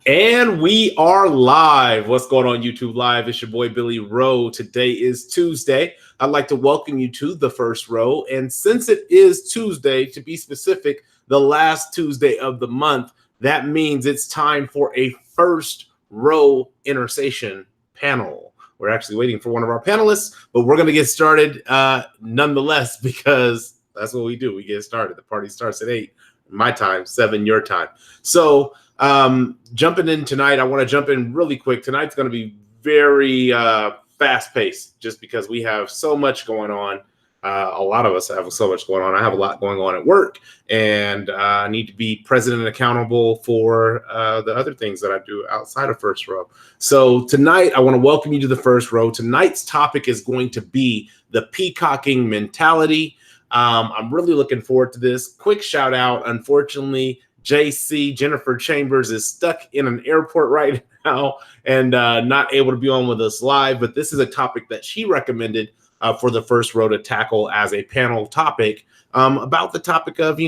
And we are live. What's going on YouTube Live? It's your boy Billy Rowe. Today is Tuesday. I'd like to welcome you to the first row. And since it is Tuesday, to be specific, the last Tuesday of the month, that means it's time for a first row Intersation panel. We're actually waiting for one of our panelists, but we're going to get started nonetheless, because that's what we do. We get started. The party starts at 8 my time, 7 your time. So jumping in tonight, I want to jump in really quick. Tonight's going to be very fast paced, just because we have so much going on. A lot of us have so much going on. I have a lot going on at work, and I need to be present and accountable for the other things that I do outside of first row. So tonight, I want to welcome you to the first row. Tonight's topic is going to be the peacocking mentality. I'm really looking forward to this. Quick shout out. Unfortunately, JC, Jennifer Chambers, is stuck in an airport right now and not able to be on with us live. But this is a topic that she recommended for the first row to tackle as a panel topic, about the topic of,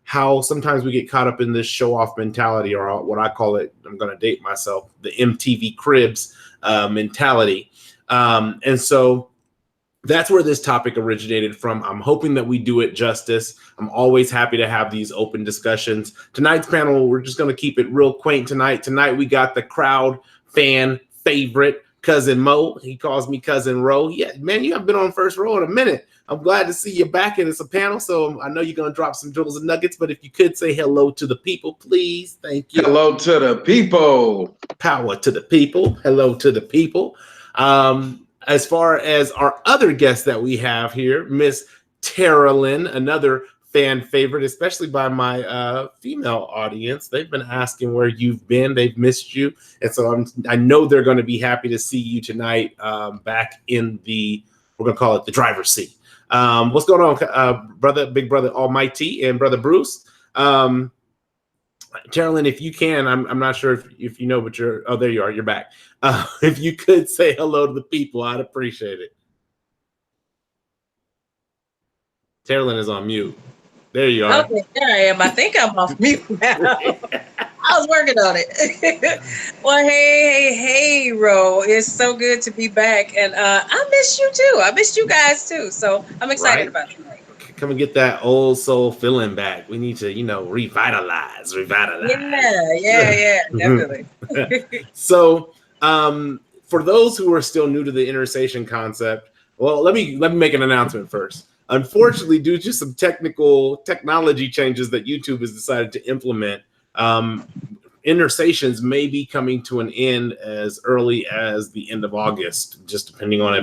how sometimes we get caught up in this show off mentality, or what I call it, I'm going to date myself, the MTV Cribs mentality. And so that's where this topic originated from. I'm hoping that we do it justice. I'm always happy to have these open discussions. Tonight's panel, we're just going to keep it real quaint tonight. Tonight, we got the crowd fan favorite, Cousin Mo. He calls me Cousin Ro. Yeah, man, you haven't been on first row in a minute. I'm glad to see you back, and it's a panel, so I know you're going to drop some jewels and nuggets, but if you could say hello to the people, please. Thank you. Hello to the people. Power to the people. Hello to the people. As far as our other guests that we have here, Miss Terralyn, another fan favorite, especially by my female audience. They've been asking where you've been. They've missed you. And so I know they're going to be happy to see you tonight back in we're going to call it the driver's seat. What's going on, big brother Almighty and brother Bruce? Terralyn, if you can, I'm not sure if you know, but there you are, you're back. If you could say hello to the people, I'd appreciate it. Terralyn is on mute. There you are. Okay, there I am. I think I'm off mute now. I was working on it. Well, hey, Ro. It's so good to be back. And I missed you too. I missed you guys too. So I'm excited about tonight. Come and get that old soul feeling back. We need to, revitalize. Yeah, definitely. So, for those who are still new to the Intersation concept, well, let me make an announcement first. Unfortunately, due to some technology changes that YouTube has decided to implement, Intersations may be coming to an end as early as the end of August, just depending on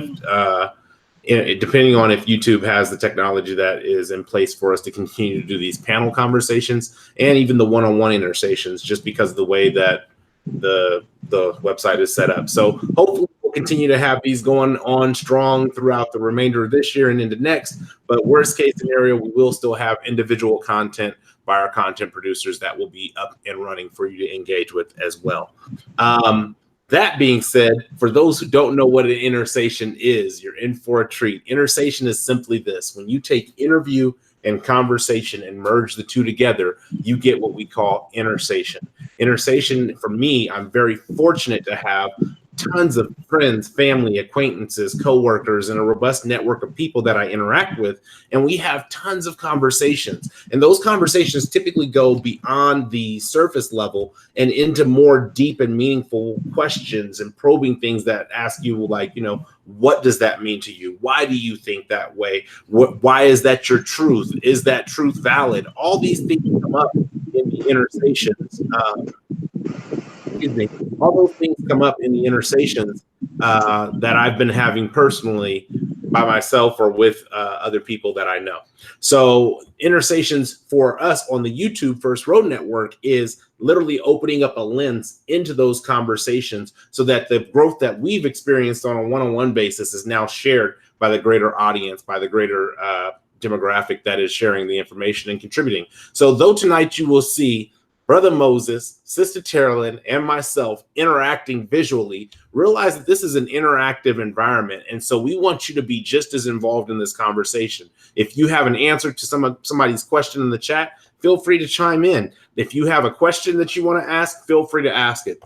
if YouTube has the technology that is in place for us to continue to do these panel conversations and even the one-on-one Intersations, just because of the way that the website is set up. So hopefully we'll continue to have these going on strong throughout the remainder of this year and into next. But worst case scenario, we will still have individual content by our content producers that will be up and running for you to engage with as well. That being said, for those who don't know what an Intersation is, you're in for a treat. Intersation is simply this. When you take interview and conversation and merge the two together, you get what we call Intersation. Intersation, for me, I'm very fortunate to have tons of friends, family, acquaintances, coworkers, and a robust network of people that I interact with. And we have tons of conversations. And those conversations typically go beyond the surface level and into more deep and meaningful questions and probing things that ask you, like, what does that mean to you? Why do you think that way? Why is that your truth? Is that truth valid? All these things come up in the Intersations. All those things come up in the Intersations that I've been having personally by myself or with other people that I know. So Intersations for us on the YouTube First Row Network is literally opening up a lens into those conversations so that the growth that we've experienced on a one-on-one basis is now shared by the greater audience, by the greater demographic that is sharing the information and contributing. So though tonight you will see Brother Moses, Sister Terralyn, and myself interacting visually, realize that this is an interactive environment. And so we want you to be just as involved in this conversation. If you have an answer to somebody's question in the chat, feel free to chime in. If you have a question that you want to ask, feel free to ask it.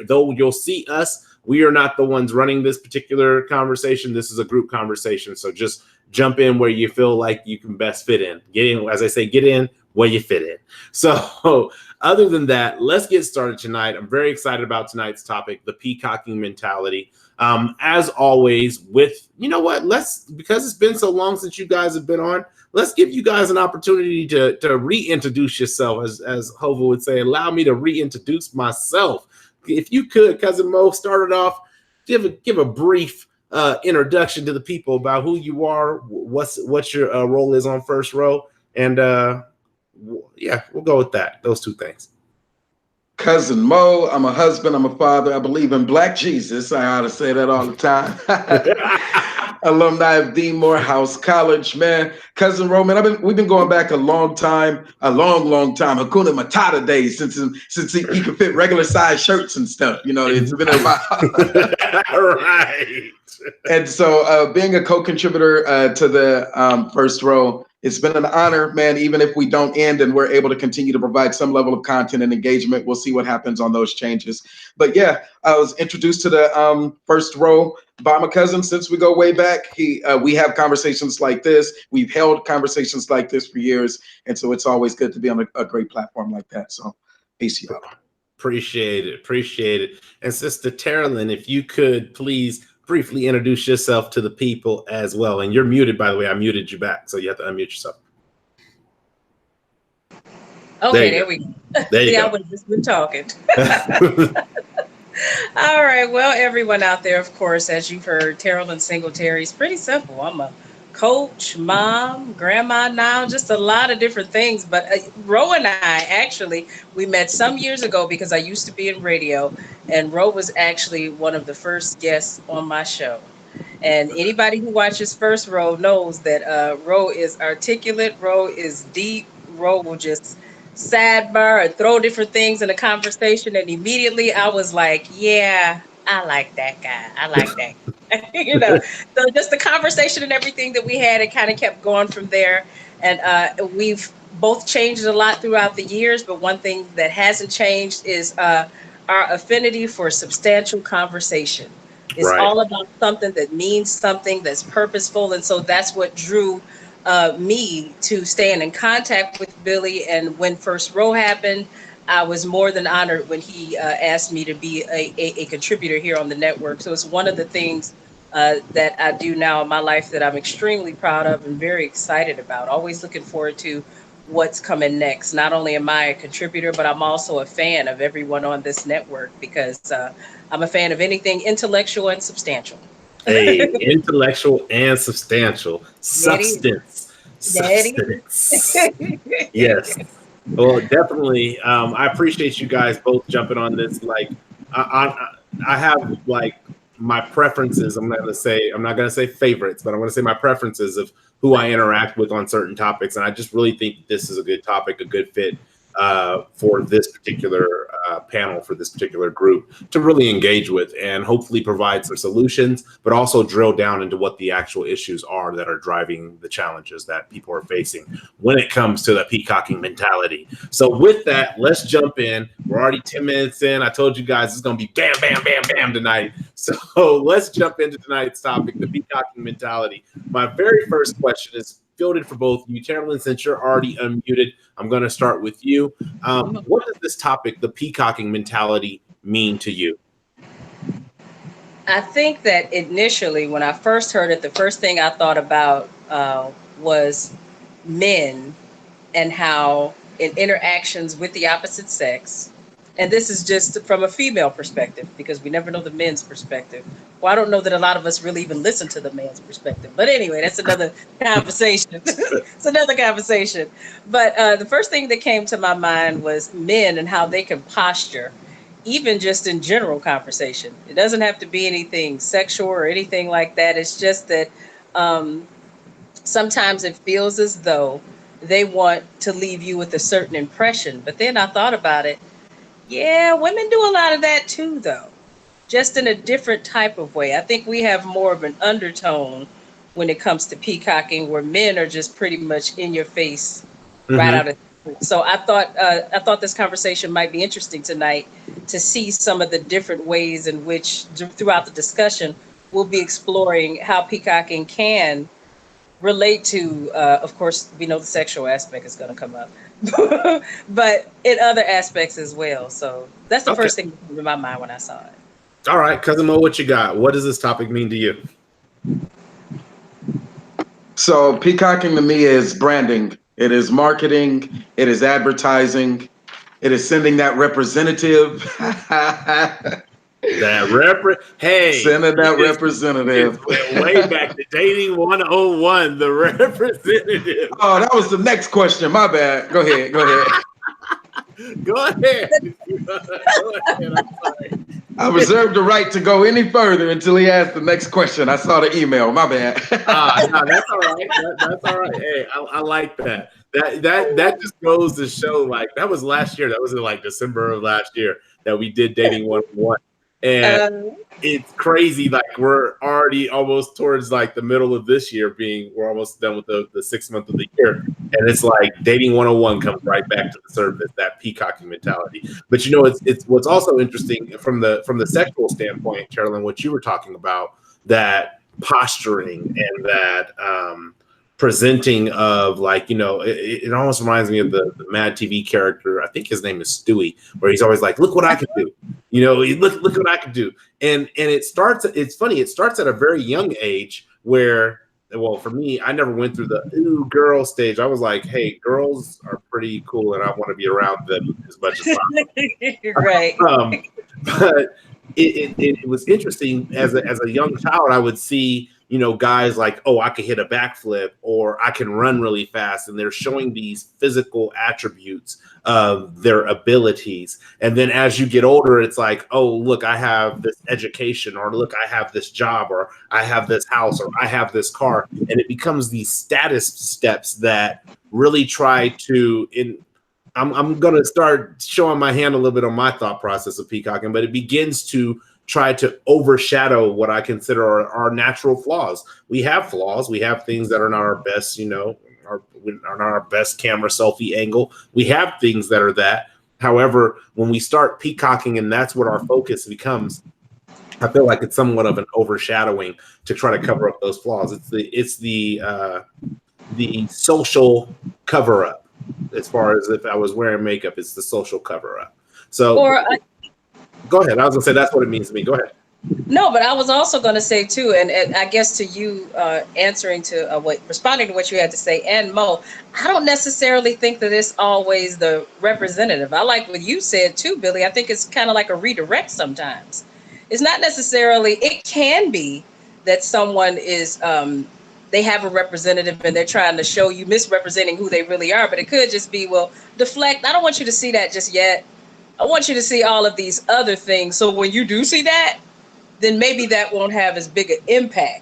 Though you'll see us, we are not the ones running this particular conversation. This is a group conversation. So just jump in where you feel like you can best fit in. Get in, as I say, get in where you fit in. So other than that, let's get started tonight. I'm very excited about tonight's topic, the peacocking mentality. As always, you know what, because it's been so long since you guys have been on, let's give you guys an opportunity to reintroduce yourself, as Hova would say. Allow me to reintroduce myself. If you could, Cousin Mo, start it off, give a brief introduction to the people about who you are, what your role is on First Row, and yeah, we'll go with that. Those two things. Cousin Mo, I'm a husband, I'm a father, I believe in Black Jesus. I ought to say that all the time. Alumni of D. Morehouse College, man. Cousin Ro, man, we've been going back a long time. Hakuna Matata days since he could fit regular size shirts and stuff. You know, it's been about right. And so being a co-contributor to the First Row, it's been an honor, man. Even if we don't end and we're able to continue to provide some level of content and engagement, we'll see what happens on those changes. But yeah, I was introduced to the First Row by my cousin since we go way back. We have conversations like this. We've held conversations like this for years. And so it's always good to be on a great platform like that. So peace, y'all. Appreciate it. And Sister Terilyn, if you could please briefly introduce yourself to the people as well. And you're muted, by the way. I muted you back, so you have to unmute yourself. Okay, there we go. There you go. I would have just been talking. All right. Well, everyone out there, of course, as you've heard, Terilyn Singletary is pretty simple. I'm a coach, mom, grandma now, just a lot of different things. But Ro and I, actually, we met some years ago because I used to be in radio, and Ro was actually one of the first guests on my show. And anybody who watches First Row knows that Ro is articulate, Ro is deep, Ro will just sidebar and throw different things in a conversation. And immediately I was like, yeah, I like that guy. I like that. You know, so just the conversation and everything that we had, it kind of kept going from there. And we've both changed a lot throughout the years, but one thing that hasn't changed is our affinity for substantial conversation. It's all about something that means something, that's purposeful. And so that's what drew me to staying in contact with Billy. And when First Row happened, I was more than honored when he asked me to be a contributor here on the network. So it's one of the things that I do now in my life that I'm extremely proud of and very excited about. Always looking forward to what's coming next. Not only am I a contributor, but I'm also a fan of everyone on this network because I'm a fan of anything intellectual and substantial. Hey, intellectual and substantial. Substance. Yes. Well, definitely. I appreciate you guys both jumping on this. Like, I have like my preferences. I'm not gonna say favorites, but I'm gonna say my preferences of who I interact with on certain topics. And I just really think this is a good topic, a good fit for this particular panel, for this particular group to really engage with and hopefully provide some solutions, but also drill down into what the actual issues are that are driving the challenges that people are facing when it comes to the peacocking mentality. So with that, let's jump in. We're already 10 minutes in. I told you guys it's going to be bam, bam, bam, bam tonight. So let's jump into tonight's topic, the peacocking mentality. My very first question is fielded for both of you. Terilyn, since you're already unmuted, I'm going to start with you. What does this topic, the peacocking mentality, mean to you? I think that initially, when I first heard it, the first thing I thought about was men and how in interactions with the opposite sex, and this is just from a female perspective because we never know the men's perspective. Well, I don't know that a lot of us really even listen to the man's perspective. But anyway, that's another conversation. It's another conversation. But the first thing that came to my mind was men and how they can posture, even just in general conversation. It doesn't have to be anything sexual or anything like that. It's just that sometimes it feels as though they want to leave you with a certain impression. But then I thought about it. Yeah, women do a lot of that too, though, just in a different type of way. I think we have more of an undertone when it comes to peacocking, where men are just pretty much in your face right out of So I thought this conversation might be interesting tonight to see some of the different ways in which throughout the discussion we'll be exploring how peacocking can relate to, of course, we know the sexual aspect is going to come up, but in other aspects as well. So that's the Okay. first thing that came to my mind when I saw it. All right, Cousin Mo, what you got? What does this topic mean to you? So peacocking to me is branding. It is marketing. It is advertising. It is sending that representative. Hey, Sending that representative. It's way back to dating 101, the representative. Oh, that was the next question. My bad. Go ahead. Go ahead. Go ahead. Go ahead. I'm sorry. I reserve the right to go any further until he asks the next question. I saw the email. My bad. No, that's all right. That's all right. Hey, I like that. That just goes to show, like, that was last year. That was in like December of last year that we did dating 101. And it's crazy. Like, we're already almost towards like the middle of this year we're almost done with the 6th month of the year. And it's like dating 101 comes right back to the surface, that peacocking mentality. But it's what's also interesting from the sexual standpoint, Carolyn, what you were talking about, that posturing and that presenting of, like, it almost reminds me of the Mad TV character. I think his name is Stewie, where he's always like, look what I can do. Look what I can do. And it's funny, it starts at a very young age where, well, for me, I never went through the ooh girl stage. I was like, hey, girls are pretty cool and I want to be around them as much as possible. Right. But it was interesting as a young child. I would see, guys like, oh, I could hit a backflip or I can run really fast. And they're showing these physical attributes of their abilities. And then as you get older, it's like, oh, look, I have this education, or look, I have this job, or I have this house, or I have this car. And it becomes these status steps that really try to, I'm going to start showing my hand a little bit on my thought process of peacocking, but it begins to try to overshadow what I consider our natural flaws. We have flaws. We have things that are not our best, are not our best camera selfie angle. We have things that are that. However, when we start peacocking and that's what our focus becomes, I feel like it's somewhat of an overshadowing to try to cover up those flaws. It's the social cover up. As far as if I was wearing makeup, it's the social cover up. So go ahead. I was gonna say that's what it means to me. Go ahead. No, but I was also going to say too, and I guess to you answering to responding to what you had to say, and Mo, I don't necessarily think that it's always the representative. I like what you said too, Billy. I think it's kind of like a redirect sometimes. It's not necessarily, it can be that someone is, they have a representative and they're trying to show you misrepresenting who they really are, but it could just be, well, deflect. I don't want you to see that just yet. I want you to see all of these other things. So when you do see that, then maybe that won't have as big an impact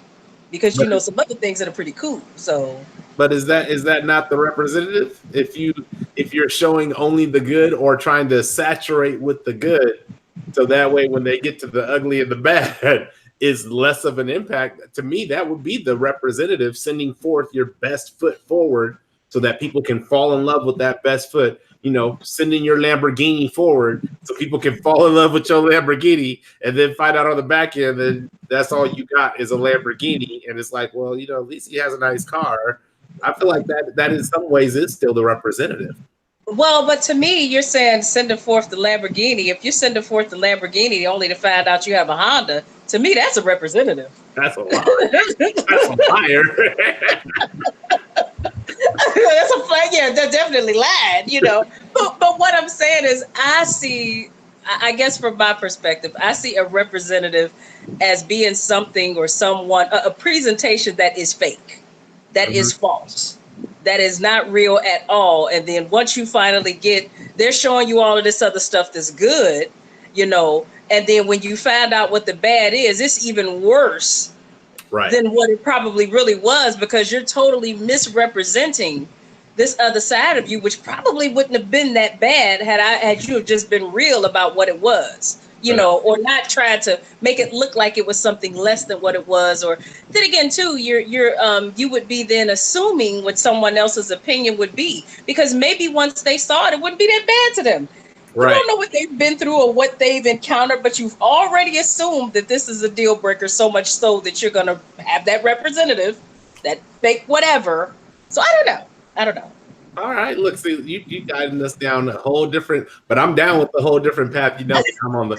because you know some other things that are pretty cool. So, but is that not the representative? If you're showing only the good or trying to saturate with the good, so that way when they get to the ugly and the bad is less of an impact. To me, that would be the representative sending forth your best foot forward so that people can fall in love with that best foot. Sending your Lamborghini forward so people can fall in love with your Lamborghini, and then find out on the back end that that's all you got is a Lamborghini. And it's like, well, at least he has a nice car. I feel like that in some ways is still the representative. well, but to me, you're saying sending forth the Lamborghini. If you're sending forth the Lamborghini only to find out you have a Honda, to me, that's a representative. That's a lie. That's a liar. That's a flag. Yeah, they're definitely lied, But what I'm saying is, I guess from my perspective, I see a representative as being something or someone, a presentation that is fake, that is false, that is not real at all. And then once you finally they're showing you all of this other stuff that's good, and then when you find out what the bad is, it's even worse. Right. Than what it probably really was, because you're totally misrepresenting this other side of you, which probably wouldn't have been that bad had you just been real about what it was. you know, or not try to make it look like it was something less than what it was. Or then again, too, you would be then assuming what someone else's opinion would be, because maybe once they saw it, it wouldn't be that bad to them. You Right. don't know what they've been through or what they've encountered, but you've already assumed that this is a deal breaker, so much so that you're going to have that representative, that fake whatever. So I don't know. I don't know. All right, look, see, you guiding us down a whole different, but I'm down with the whole different path. You know, I'm an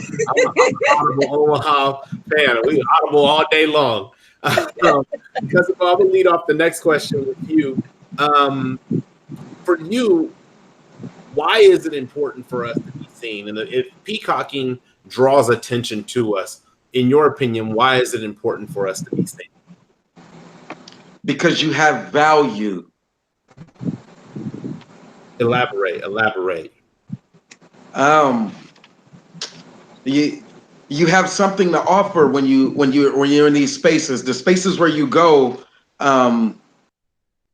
Audible Omaha fan. We Audible all day long. Because if I will lead off the next question with you. For you, why is it important for us to be seen? And if peacocking draws attention to us, in your opinion, why is it important for us to be seen? Because you have value. Elaborate. You have something to offer when you're in these spaces. The spaces where you go,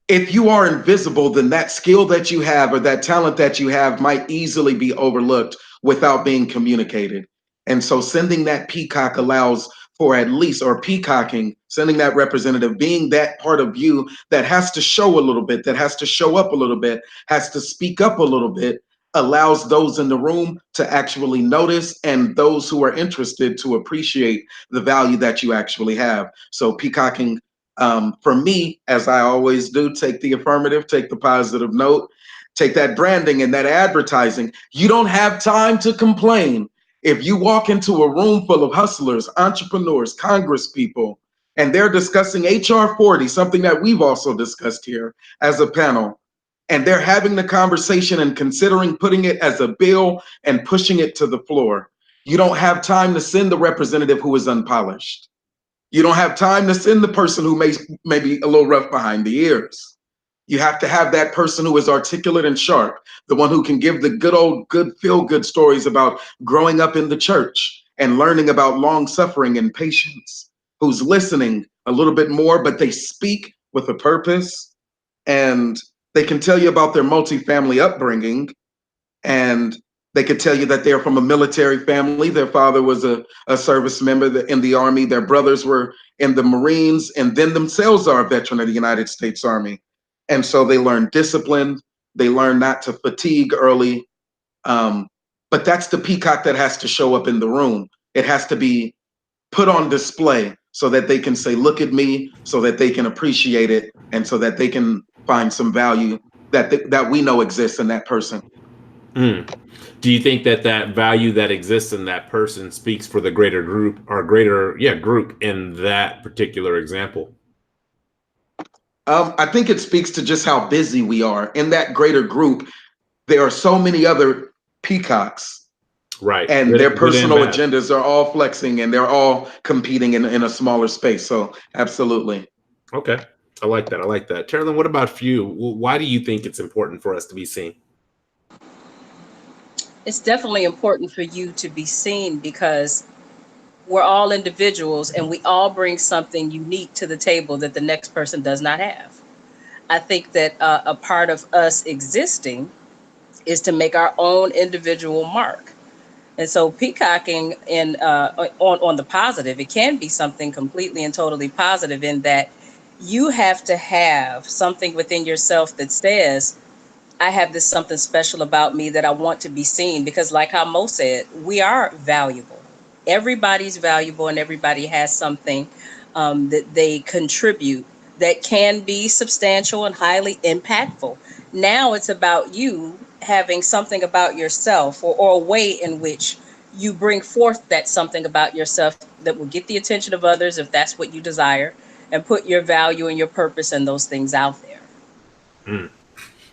if you are invisible, then that skill that you have or that talent that you have might easily be overlooked without being communicated. And so sending that peacock allows for at least, or peacocking, sending that representative, being that part of you that has to show a little bit, that has to show up a little bit, has to speak up a little bit, allows those in the room to actually notice and those who are interested to appreciate the value that you actually have. So peacocking, for me, as I always do, take the affirmative, take the positive note, take that branding and that advertising. You don't have time to complain. If you walk into a room full of hustlers, entrepreneurs, Congress people, and they're discussing HR 40, something that we've also discussed here as a panel, and they're having the conversation and considering putting it as a bill and pushing it to the floor, you don't have time to send the representative who is unpolished. You don't have time to send the person who may be a little rough behind the ears. You have to have that person who is articulate and sharp, the one who can give the good feel good stories about growing up in the church and learning about long suffering and patience, who's listening a little bit more, but they speak with a purpose, and they can tell you about their multifamily upbringing, and they could tell you that they're from a military family. Their father was a service member in the Army. Their brothers were in the Marines, and then themselves are a veteran of the United States Army. And so they learn discipline. They learn not to fatigue early. But that's the peacock that has to show up in the room. It has to be put on display so that they can say, look at me, so that they can appreciate it, and so that they can find some value that we know exists in that person. Do you think that value that exists in that person speaks for the greater group or group in that particular example? I think it speaks to just how busy we are. In that greater group, there are so many other peacocks, right? And their personal agendas are all flexing and they're all competing in a smaller space. So absolutely. Okay. I like that. Carolyn, what about you? Why do you think it's important for us to be seen? It's definitely important for you to be seen because we're all individuals and we all bring something unique to the table that the next person does not have. I think that a part of us existing is to make our own individual mark. And so peacocking on the positive, it can be something completely and totally positive in that you have to have something within yourself that says, I have this something special about me that I want to be seen, because like how Mo said, we are valuable. Everybody's valuable and everybody has something that they contribute that can be substantial and highly impactful. Now it's about you having something about yourself, or a way in which you bring forth that something about yourself that will get the attention of others if that's what you desire, and put your value and your purpose and those things out there.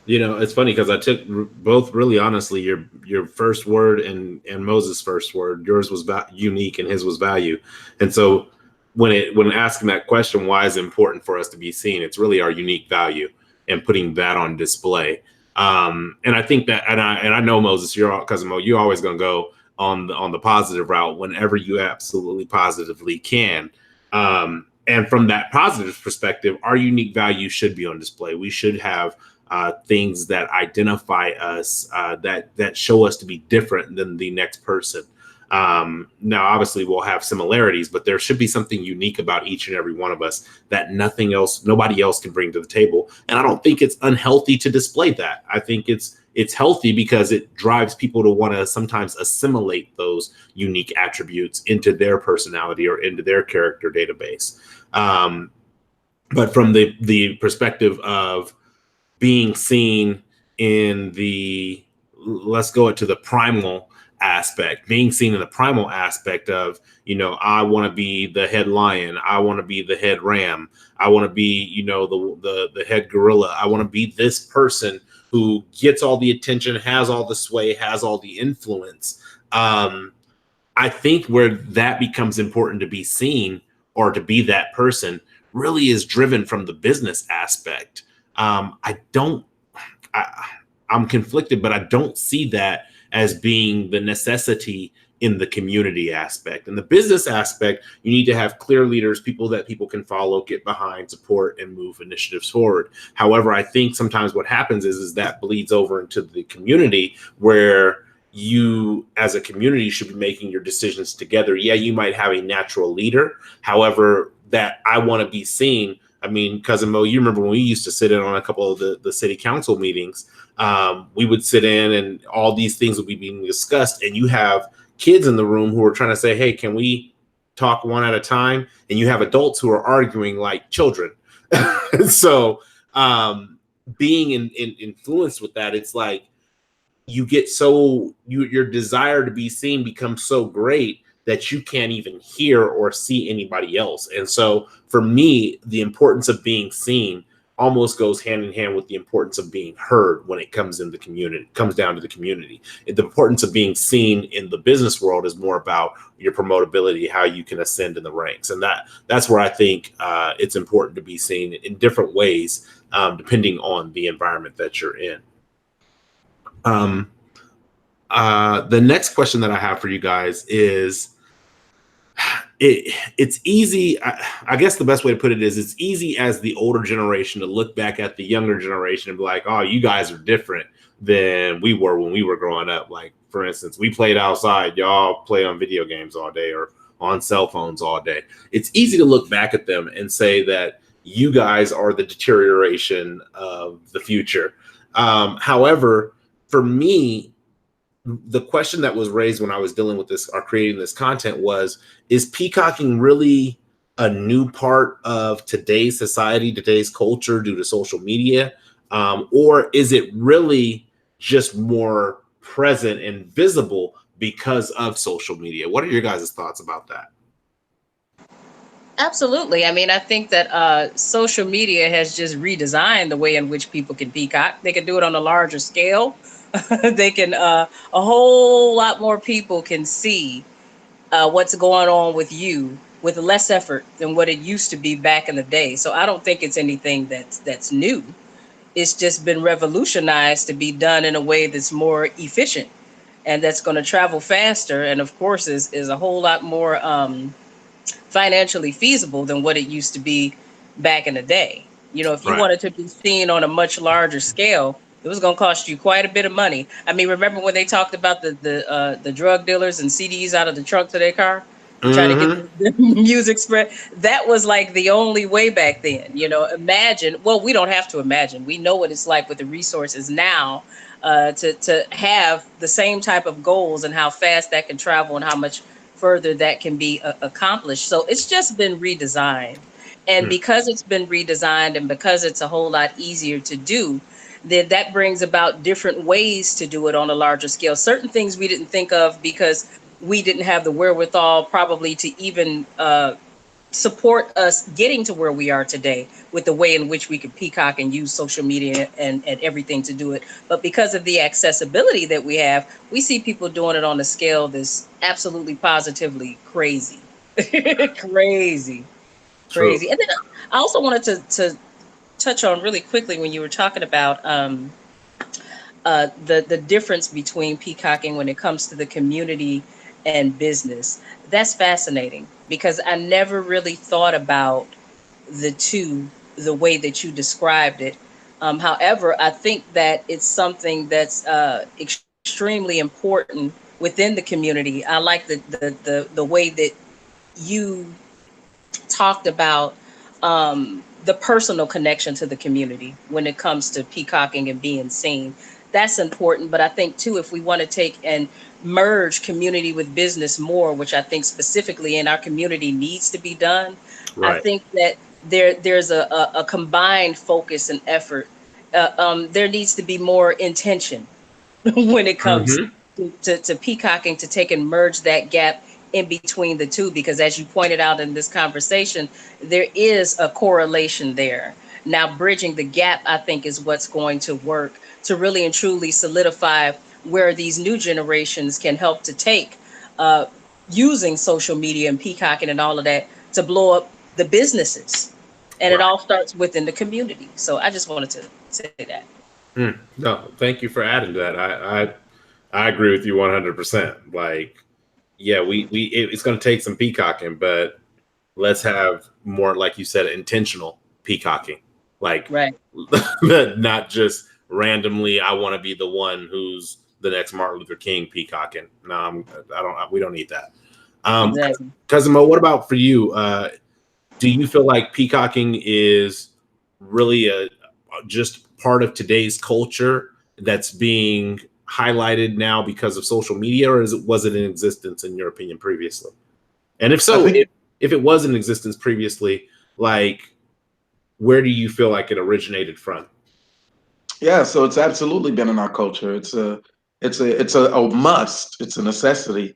You know, it's funny because I took both really honestly, your first word and Moses' first word. Yours was unique and his was value. And so when asking that question, why is it important for us to be seen? It's really our unique value and putting that on display. And I think that, and I know Moses, cousin Mo, you're always going to go on the positive route whenever you absolutely positively can. And from that positive perspective, our unique value should be on display. We should have things that identify us, that show us to be different than the next person. Now, obviously, we'll have similarities, but there should be something unique about each and every one of us that nobody else can bring to the table. And I don't think it's unhealthy to display that. I think it's healthy because it drives people to want to sometimes assimilate those unique attributes into their personality or into their character database. But from the perspective of being seen in let's go to the primal aspect, being seen in the primal aspect of, I want to be the head lion. I want to be the head ram. I want to be, the head gorilla. I want to be this person who gets all the attention, has all the sway, has all the influence. I think where that becomes important to be seen or to be that person really is driven from the business aspect. I'm conflicted, but I don't see that as being the necessity in the community aspect. In the business aspect, you need to have clear leaders, people that people can follow, get behind, support, and move initiatives forward. However, I think sometimes what happens is that bleeds over into the community where you as a community should be making your decisions together. Yeah, you might have a natural leader. However, that I want to be seen. I mean, Cousin Mo, you remember when we used to sit in on a couple of the city council meetings, we would sit in and all these things would be being discussed. And you have kids in the room who are trying to say, hey, can we talk one at a time? And you have adults who are arguing like children. So being influenced with that, it's like you get your desire to be seen becomes so great that you can't even hear or see anybody else. And so for me, the importance of being seen almost goes hand in hand with the importance of being heard when it comes in the community, comes down to the community. The importance of being seen in the business world is more about your promotability, how you can ascend in the ranks. And that's where I think it's important to be seen in different ways, depending on the environment that you're in. The next question that I have for you guys is, it's easy. I guess the best way to put it is it's easy as the older generation to look back at the younger generation and be like, oh, you guys are different than we were when we were growing up. Like, for instance, we played outside. Y'all play on video games all day or on cell phones all day. It's easy to look back at them and say that you guys are the deterioration of the future. However, for me, the question that was raised when I was dealing with this or creating this content was, is peacocking really a new part of today's society, today's culture due to social media? Or is it really just more present and visible because of social media? What are your guys' thoughts about that? Absolutely. I mean, I think that social media has just redesigned the way in which people can peacock. They can do it on a larger scale. They can, a whole lot more people can see what's going on with you with less effort than what it used to be back in the day. So I don't think it's anything that's new. It's just been revolutionized to be done in a way that's more efficient and that's going to travel faster. And of course, is a whole lot more financially feasible than what it used to be back in the day. You know, if you Right. wanted to be seen on a much larger scale, it was going to cost you quite a bit of money. I mean, remember when they talked about the drug dealers and CDs out of the trunk to their car to try to get Mm-hmm. the music spread? That was like the only way back then. You know, imagine. Well, we don't have to imagine. We know what it's like with the resources now to have the same type of goals and how fast that can travel and how much further that can be accomplished. So it's just been redesigned. And because it's been redesigned and because it's a whole lot easier to do, then that brings about different ways to do it on a larger scale. Certain things we didn't think of because we didn't have the wherewithal probably to even support us getting to where we are today with the way in which we could peacock and use social media and everything to do it. But because of the accessibility that we have, we see people doing it on a scale that's absolutely positively crazy. Crazy. True. Crazy. And then I also wanted to touch on really quickly when you were talking about the difference between peacocking when it comes to the community and business. That's fascinating because I never really thought about the two the way that you described it. However, I think that it's something that's extremely important within the community. I like the way that you talked about the personal connection to the community when it comes to peacocking and being seen. That's important. But I think too, if we want to take and merge community with business more, which I think specifically in our community needs to be done, I Right. think that there's a combined focus and effort. There needs to be more intention when it comes Mm-hmm. to peacocking, to take and merge that gap in between the two, because as you pointed out in this conversation, there is a correlation there. Now bridging the gap, I think, is what's going to work to really and truly solidify where these new generations can help to take, uh, using social media and peacocking and all of that to blow up the businesses. And it Right. all starts within the community. So I just wanted to say that. No, thank you for adding to that. I agree with you 100%. Like, yeah, it's going to take some peacocking, but let's have more, like you said, intentional peacocking. Like, Right. not just randomly, I want to be the one who's the next Martin Luther King peacocking. No, I don't. We don't need that. Exactly. Cousin Mo, what about for you? Do you feel like peacocking is really just part of today's culture that's being highlighted now because of social media, or was it in existence in your opinion previously? And if I so, think, if it was in existence previously, like, where do you feel like it originated from? yeah, so it's absolutely been in our culture. It's a must. It's a necessity.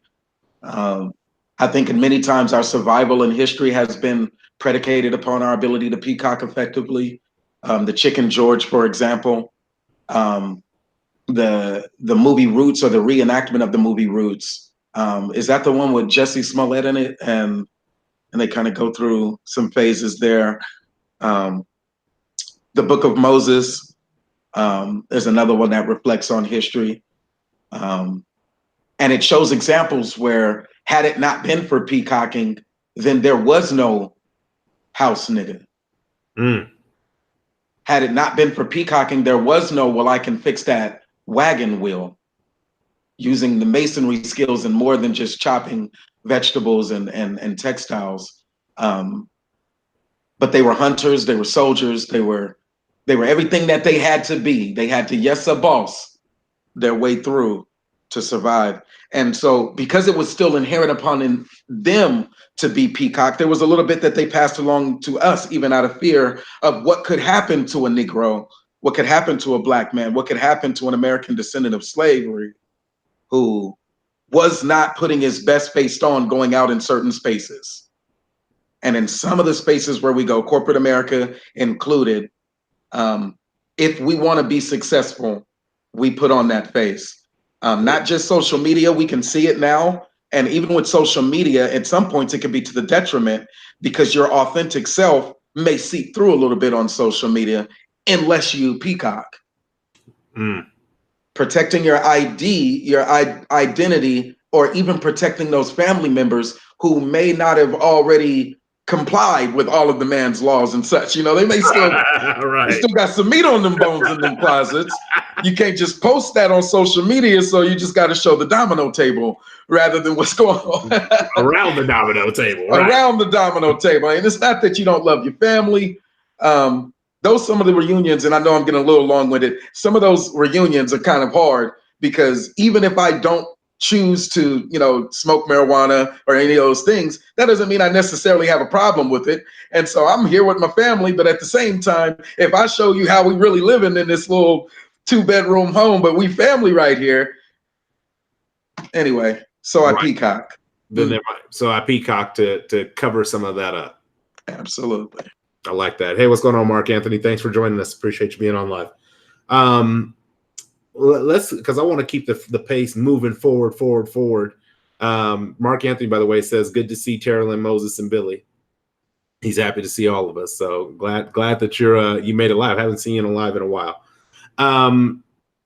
Um, I think in many times our survival in history has been predicated upon our ability to peacock effectively. The Chicken George, for example, um, the movie Roots, or the reenactment of the movie Roots. Is that the one with Jesse Smollett in it? And they kind of go through some phases there. Um, the Book of Moses is another one that reflects on history. Um, and it shows examples where, had it not been for peacocking, then there was no house nigga. Mm. Had it not been for peacocking, there was no, well, I can fix that wagon wheel, using the masonry skills and more than just chopping vegetables and textiles. Um, but they were hunters, they were soldiers, they were everything that they had to be. They had to, yes, a boss, their way through to survive. And so, because it was still inherent upon them to be peacock, there was a little bit that they passed along to us, even out of fear of what could happen to a Negro, what could happen to a Black man, what could happen to an American descendant of slavery who was not putting his best face on going out in certain spaces. And in some of the spaces where we go, corporate America included, um, if we want to be successful, we put on that face. Not just social media, we can see it now. And even with social media, at some points, it can be to the detriment, because your authentic self may seep through a little bit on social media unless you peacock. Mm. Protecting your ID, your identity, or even protecting those family members who may not have already complied with all of the man's laws and such. You know, they may still they Right. still got some meat on them bones in them closets. You can't just post that on social media, so you just got to show the domino table rather than what's going on Around the domino table, right? around the domino table. And it's not that you don't love your family. Those some of the reunions, and I know I'm getting a little long with it. Some of those reunions are kind of hard, because even if I don't choose to, smoke marijuana or any of those things, that doesn't mean I necessarily have a problem with it. And so I'm here with my family, but at the same time, if I show you how we really living in this little 2-bedroom home, but we family right here. Anyway, so I Right. peacock. Then there might. So I peacock to cover some of that up. Absolutely. I like that. Hey, what's going on, Mark Anthony? Thanks for joining us. Appreciate you being on live. Let's, because I want to keep the pace moving forward. Mark Anthony, by the way, says good to see Terrell and Moses and Billy. He's happy to see all of us. So glad that you made it live. Haven't seen you live in a while.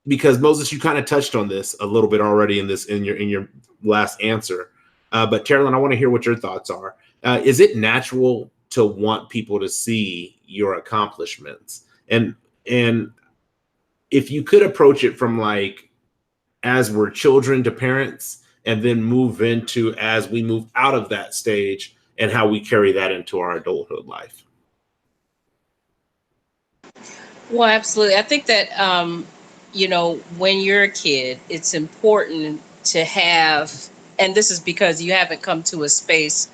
Because Moses, you kind of touched on this a little bit already in your last answer. But Carolyn, I want to hear what your thoughts are. Is it natural to want people to see your accomplishments? And if you could approach it from, like, as we're children to parents, and then move into as we move out of that stage and how we carry that into our adulthood life. Well, absolutely. I think that, when you're a kid, it's important to have, and this is because you haven't come to a space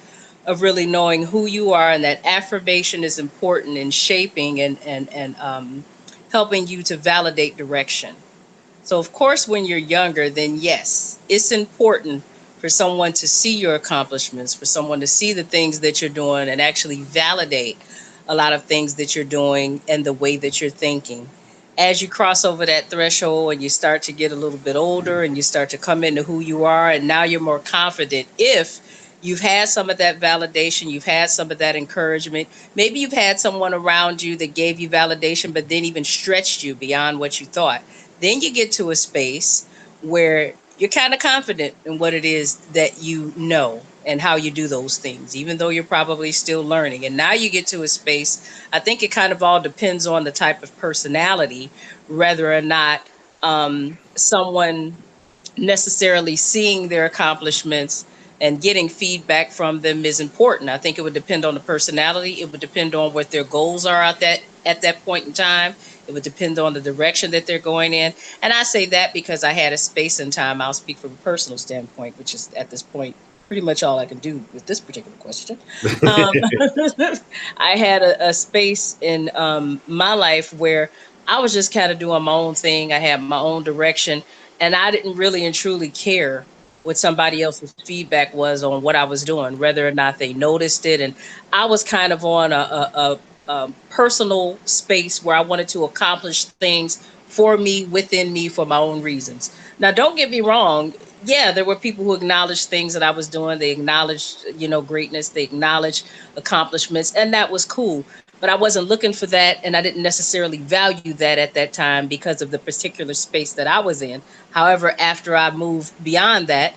of really knowing who you are, and that affirmation is important in shaping and helping you to validate direction. So, of course, when you're younger, then yes, it's important for someone to see your accomplishments, for someone to see the things that you're doing and actually validate a lot of things that you're doing and the way that you're thinking. As you cross over that threshold and you start to get a little bit older and you start to come into who you are, and now you're more confident if you've had some of that validation, you've had some of that encouragement. Maybe you've had someone around you that gave you validation, but then even stretched you beyond what you thought. Then you get to a space where you're kind of confident in what it is that you know and how you do those things, even though you're probably still learning. And now you get to a space, I think it kind of all depends on the type of personality, whether or not someone necessarily seeing their accomplishments and getting feedback from them is important. I think it would depend on the personality. It would depend on what their goals are at that point in time. It would depend on the direction that they're going in. And I say that because I had a space and time. I'll speak from a personal standpoint, which is at this point pretty much all I can do with this particular question. Um, I had a space in my life where I was just kind of doing my own thing. I had my own direction, and I didn't really and truly care what somebody else's feedback was on what I was doing, whether or not they noticed it. And I was kind of on a personal space where I wanted to accomplish things for me, within me, for my own reasons. Now, don't get me wrong. Yeah, there were people who acknowledged things that I was doing. They acknowledged, greatness. They acknowledged accomplishments, and that was cool. But I wasn't looking for that, and I didn't necessarily value that at that time because of the particular space that I was in. However, after I moved beyond that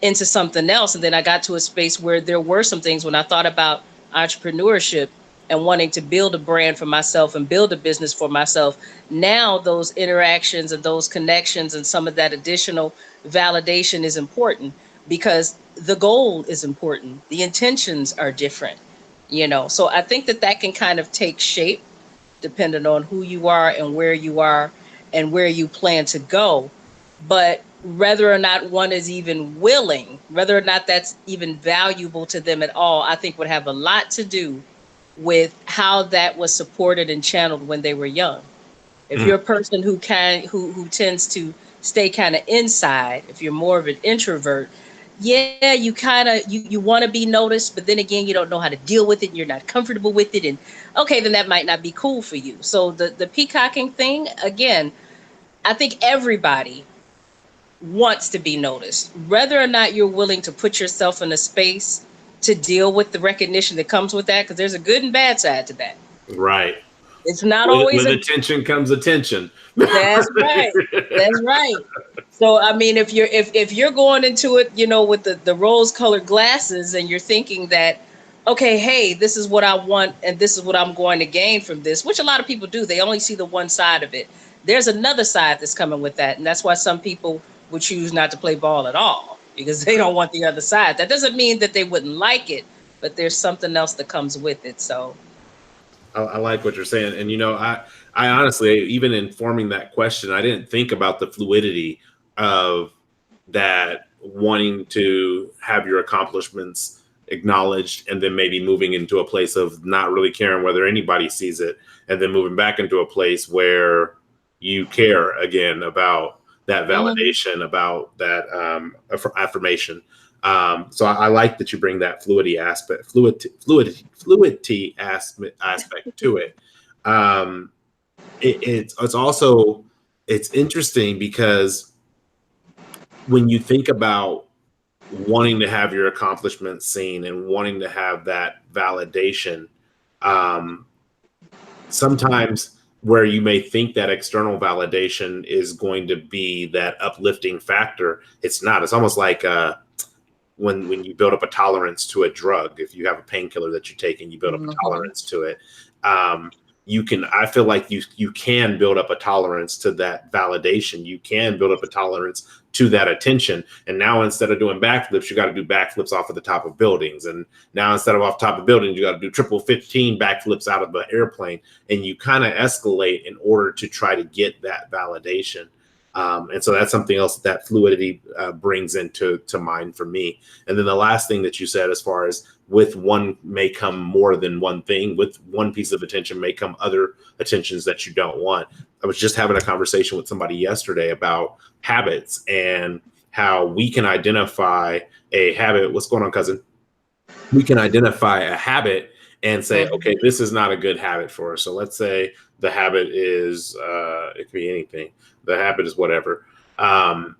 into something else, and then I got to a space where there were some things when I thought about entrepreneurship and wanting to build a brand for myself and build a business for myself. Now those interactions and those connections and some of that additional validation is important because the goal is important. The intentions are different, So I think that that can kind of take shape depending on who you are and where you plan to go. But whether or not one is even willing, whether or not that's even valuable to them at all, I think would have a lot to do with how that was supported and channeled when they were young. If Mm. you're a person who tends to stay kind of inside, if you're more of an introvert, yeah, you want to be noticed, but then again, you don't know how to deal with it. And you're not comfortable with it, and okay, then that might not be cool for you. So the peacocking thing again, I think everybody wants to be noticed, whether or not you're willing to put yourself in a space to deal with the recognition that comes with that, because there's a good and bad side to that. Right. It's not always With a attention comes attention. That's right. That's right. So I mean, if you're going into it, with the rose-colored glasses, and you're thinking that, okay, hey, this is what I want, and this is what I'm going to gain from this, which a lot of people do. They only see the one side of it. There's another side that's coming with that, and that's why some people would choose not to play ball at all because they don't want the other side. That doesn't mean that they wouldn't like it, but there's something else that comes with it. So I like what you're saying, and I honestly, even in forming that question, I didn't think about the fluidity of that, wanting to have your accomplishments acknowledged, and then maybe moving into a place of not really caring whether anybody sees it, and then moving back into a place where you care again about that validation, about that affirmation. So I like that you bring that fluidity aspect to it. It's also, it's interesting because when you think about wanting to have your accomplishments seen and wanting to have that validation, sometimes where you may think that external validation is going to be that uplifting factor, it's not. It's almost like when you build up a tolerance to a drug. If you have a painkiller that you take and you build up a tolerance to it, I feel like you can build up a tolerance to that validation. You can build up a tolerance to that attention. And now instead of doing backflips, you got to do backflips off of the top of buildings. And now instead of off top of buildings, you got to do triple 15 backflips out of an airplane. And you kind of escalate in order to try to get that validation. And so that's something else that fluidity brings into mind for me. And then the last thing that you said, as far as with one may come more than one thing, with one piece of attention may come other attentions that you don't want. I was just having a conversation with somebody yesterday about habits and how we can identify a habit. What's going on, cousin? We can identify a habit and say, okay, this is not a good habit for us. So let's say the habit is, it could be anything. The habit is whatever. And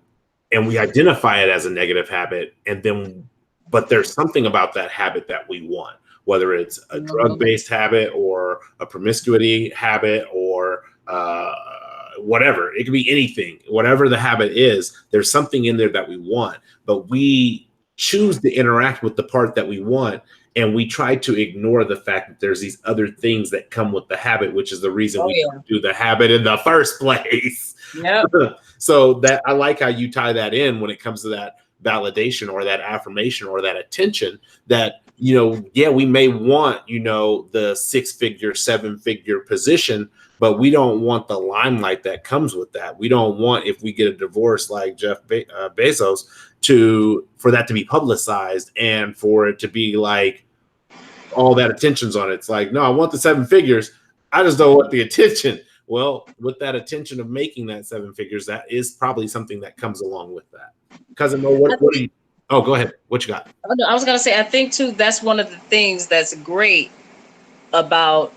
we identify it as a negative habit. And then, but there's something about that habit that we want, whether it's a drug-based habit or a promiscuity habit or whatever. It could be anything. Whatever the habit is, there's something in there that we want, but we choose to interact with the part that we want. And we try to ignore the fact that there's these other things that come with the habit, which is the reason we do the habit in the first place. Yep. So that I like how you tie that in when it comes to that validation or that affirmation or that attention that, we may want, the 6-figure, 7-figure position, but we don't want the limelight that comes with that. We don't want, if we get a divorce like Jeff Bezos, for that to be publicized and for it to be like all that attention's on it. It's like, no, I want the 7 figures. I just don't want the attention. Well, with that attention of making that 7 figures, that is probably something that comes along with that. Cousin Mo, what do you? Oh, go ahead. What you got? I was going to say, I think too, that's one of the things that's great about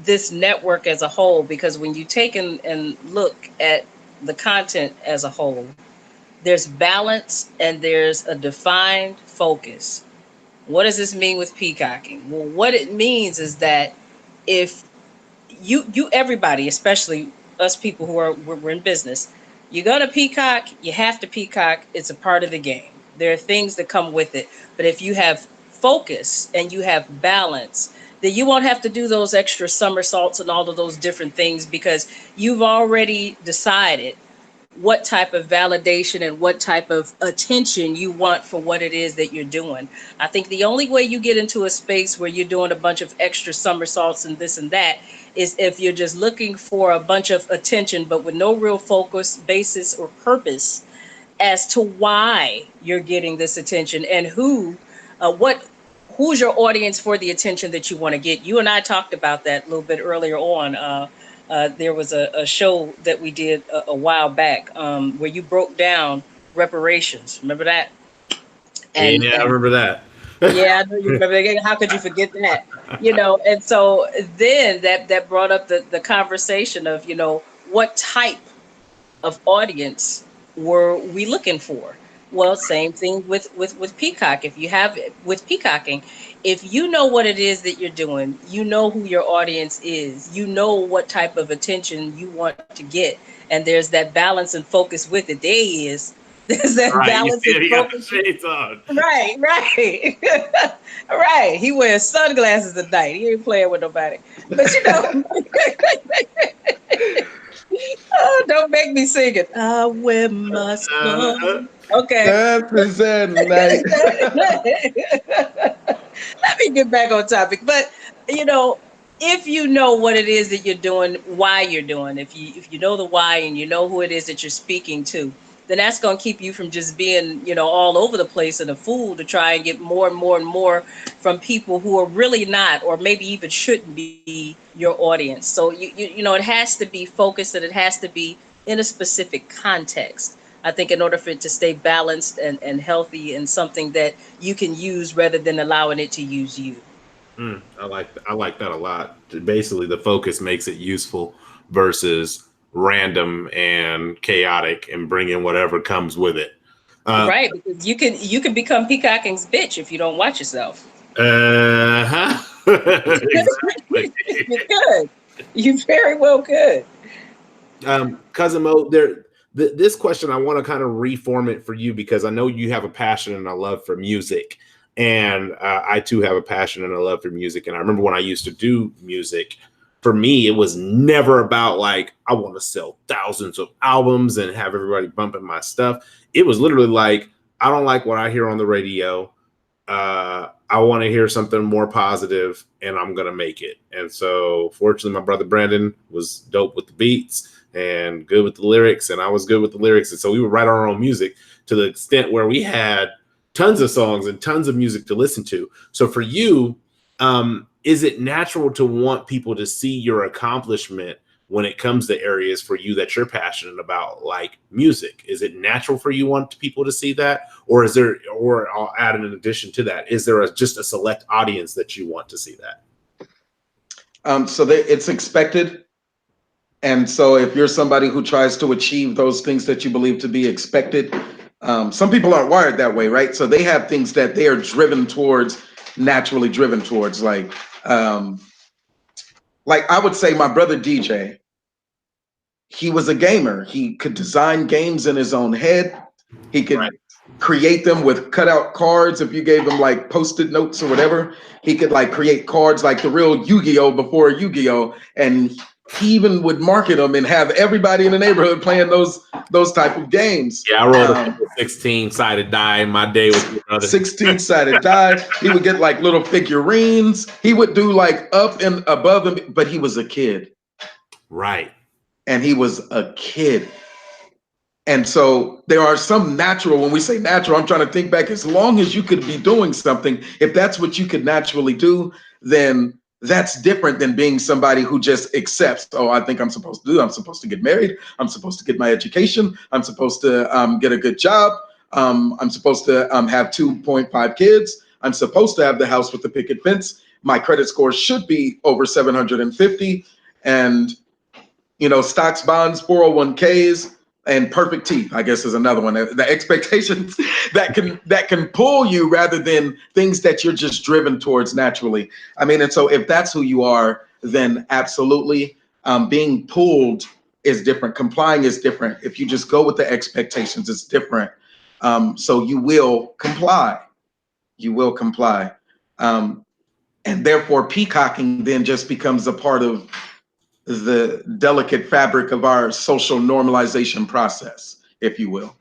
this network as a whole, because when you take and look at the content as a whole, there's balance and there's a defined focus. What does this mean with peacocking? Well, what it means is that if you everybody, especially us people who we're in business, you're going to peacock, you have to peacock. It's a part of the game. There are things that come with it. But if you have focus and you have balance, then you won't have to do those extra somersaults and all of those different things, because you've already decided what type of validation and what type of attention you want for what it is that you're doing. I think the only way you get into a space where you're doing a bunch of extra somersaults and this and that is if you're just looking for a bunch of attention, but with no real focus, basis, or purpose as to why you're getting this attention and who's your audience for the attention that you want to get. You and I talked about that a little bit earlier on. There was a show that we did a while back where you broke down reparations. Remember that? I remember that. Yeah, I know you remember that. How could you forget that? And so then that brought up the conversation of, what type of audience were we looking for? Well, same thing with Peacock. If you have with peacocking, if you know what it is that you're doing, you know who your audience is, you know what type of attention you want to get, and there's that balance and focus with it. There's that balance and focus. Shades on. Right. Right. He wears sunglasses at night. He ain't playing with nobody. But oh, don't make me sing it. I wear my sun. Okay. That's at night. Let me get back on topic. But if you know what it is that you're doing, why you're doing, if you know the why and you know who it is that you're speaking to, then that's going to keep you from just being, all over the place and a fool to try and get more and more and more from people who are really not, or maybe even shouldn't be your audience. So, it has to be focused and it has to be in a specific context. I think in order for it to stay balanced and healthy and something that you can use rather than allowing it to use you. I like that a lot. Basically, the focus makes it useful versus random and chaotic and bring in whatever comes with it. Right, because you can become peacocking's bitch if you don't watch yourself. Exactly. You could. You very well could. Cousin Mo, this question, I want to kind of reform it for you because I know you have a passion and a love for music. And I too have a passion and a love for music. And I remember when I used to do music, for me, it was never about like, I want to sell thousands of albums and have everybody bumping my stuff. It was literally like, I don't like what I hear on the radio. I want to hear something more positive, and I'm going to make it. And so fortunately, my brother Brandon was dope with the beats and good with the lyrics, and I was good with the lyrics. And so we would write our own music to the extent where we had tons of songs and tons of music to listen to. So for you, is it natural to want people to see your accomplishment when it comes to areas for you that you're passionate about, like music? Is it natural for you want people to see that? Or is there, or I'll add in addition to that, is there just a select audience that you want to see that? So it's expected. And so if you're somebody who tries to achieve those things that you believe to be expected, some people aren't wired that way, right? So they have things that they are driven towards, naturally driven towards, like I would say my brother DJ, he was a gamer. He could design games in his own head. He could create them with cutout cards. If you gave him like Post-it notes or whatever, he could like create cards like the real Yu-Gi-Oh before Yu-Gi-Oh. And he even would market them and have everybody in the neighborhood playing those type of games. Yeah, I rolled a 16-sided die in my day with another 16-sided die. He would get like little figurines. He would do like up and above him, but he was a kid. Right. And he was a kid. And so there are some natural, when we say natural, I'm trying to think back, as long as you could be doing something, if that's what you could naturally do, then that's different than being somebody who just accepts, oh, I think I'm supposed to do, I'm supposed to get married, I'm supposed to get my education, I'm supposed to get a good job, I'm supposed to have 2.5 kids, I'm supposed to have the house with the picket fence, my credit score should be over 750, and stocks, bonds, 401ks, and perfect teeth, I guess, is another one. The expectations that can pull you rather than things that you're just driven towards naturally. I mean, and so if that's who you are, then absolutely, being pulled is different. Complying is different. If you just go with the expectations, it's different. So you will comply. You will comply. And therefore, peacocking then just becomes a part of the delicate fabric of our social normalization process, if you will.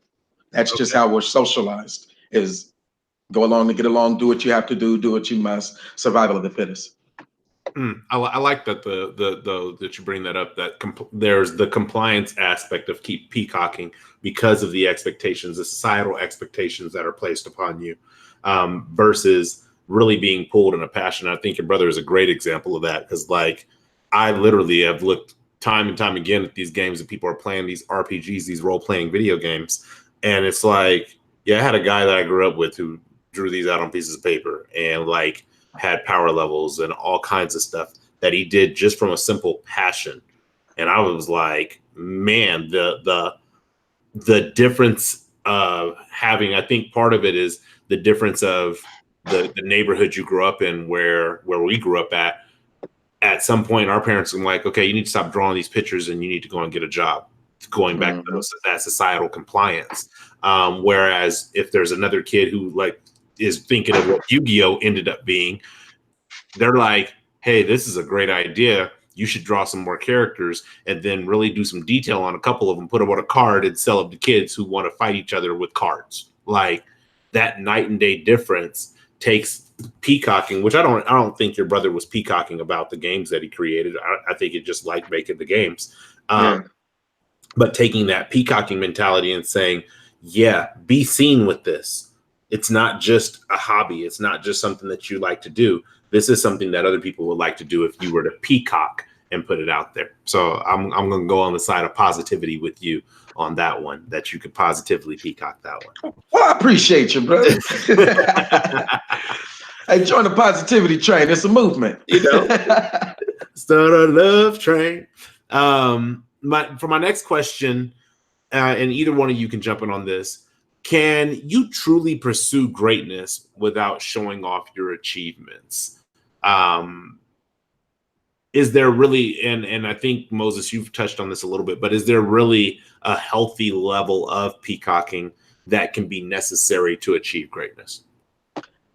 That's just how we're socialized, is go along to get along, do what you have to do what you must, survival of the fittest. I like that that you bring that up, that there's the compliance aspect of keep peacocking because of the expectations, the societal expectations that are placed upon you, versus really being pulled in a passion. I think your brother is a great example of that, because like I literally have looked time and time again at these games that people are playing, these RPGs, these role-playing video games. And it's like, yeah, I had a guy that I grew up with who drew these out on pieces of paper and like had power levels and all kinds of stuff that he did just from a simple passion. And I was like, man, the difference of having, I think part of it is the difference of the neighborhood you grew up in, where we grew up at some point, our parents were like, okay, you need to stop drawing these pictures and you need to go and get a job, going back to that societal compliance. Whereas if there's another kid who like is thinking of what Yu-Gi-Oh ended up being, they're like, hey, this is a great idea. You should draw some more characters and then really do some detail on a couple of them, put them on a card and sell them to kids who want to fight each other with cards. Like that night and day difference takes peacocking, which I don't think your brother was peacocking about the games that he created. I think it just liked making the games. But taking that peacocking mentality and saying, yeah, be seen with this. It's not just a hobby. It's not just something that you like to do. This is something that other people would like to do if you were to peacock and put it out there. So I'm going to go on the side of positivity with you on that one, that you could positively peacock that one. Well, I appreciate you, brother. Hey, join the positivity train. It's a movement. Start a love train. For my next question, and either one of you can jump in on this, can you truly pursue greatness without showing off your achievements? Is there really, and I think, Moses, you've touched on this a little bit, but is there really a healthy level of peacocking that can be necessary to achieve greatness?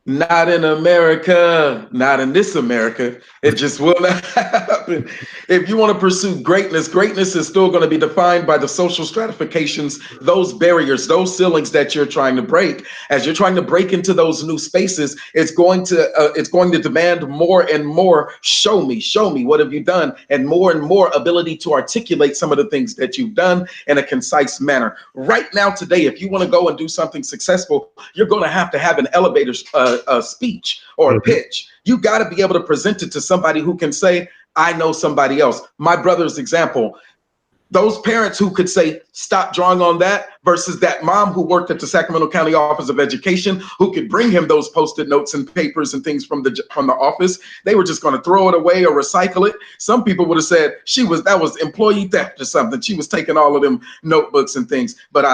Not in America, not in this America. It just will not happen. If you want to pursue greatness, greatness is still going to be defined by the social stratifications, those barriers, those ceilings that you're trying to break. As you're trying to break into those new spaces, it's going to demand more and more. Show me, what have you done? And more ability to articulate some of the things that you've done in a concise manner. Right now, today, if you want to go and do something successful, you're going to have an elevator a speech or a pitch. You got to be able to present it to somebody who can say, I know somebody else. My brother's example, those parents who could say, stop drawing on that, versus that mom who worked at the Sacramento County Office of Education, who could bring him those Post-it notes and papers and things from the office. They were just going to throw it away or recycle it. Some people would have said that was employee theft or something. She was taking all of them notebooks and things. But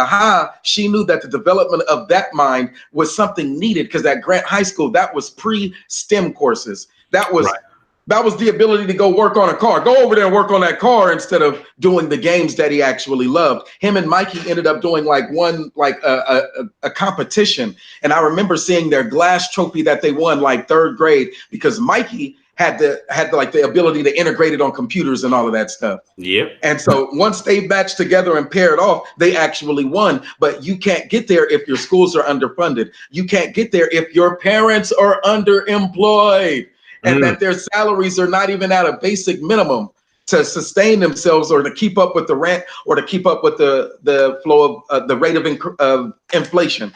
she knew that the development of that mind was something needed, because at Grant High School, that was pre-STEM courses. That was Right. That was the ability to go work on a car. Go over there and work on that car instead of doing the games that he actually loved. Him and Mikey ended up doing a competition. And I remember seeing their glass trophy that they won like third grade, because Mikey had the ability to integrate it on computers and all of that stuff. Yep. And so once they matched together and paired off, they actually won. But you can't get there if your schools are underfunded. You can't get there if your parents are underemployed, and that their salaries are not even at a basic minimum to sustain themselves, or to keep up with the rent, or to keep up with the flow of the rate of inflation.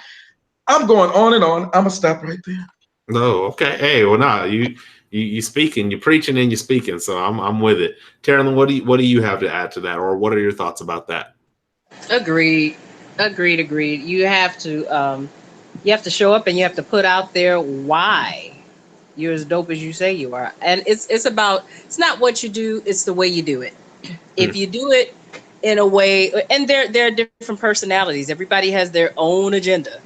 I'm going on and on. I'm gonna stop right there. No, okay. Hey, well, nah, you speaking, you're preaching and you're speaking, so I'm with it. Carolyn, what do you have to add to that, or what are your thoughts about that? Agreed. You have to show up, and you have to put out there why you're as dope as you say you are. And it's not what you do, it's the way you do it. If you do it in a way, and there are different personalities, everybody has their own agenda,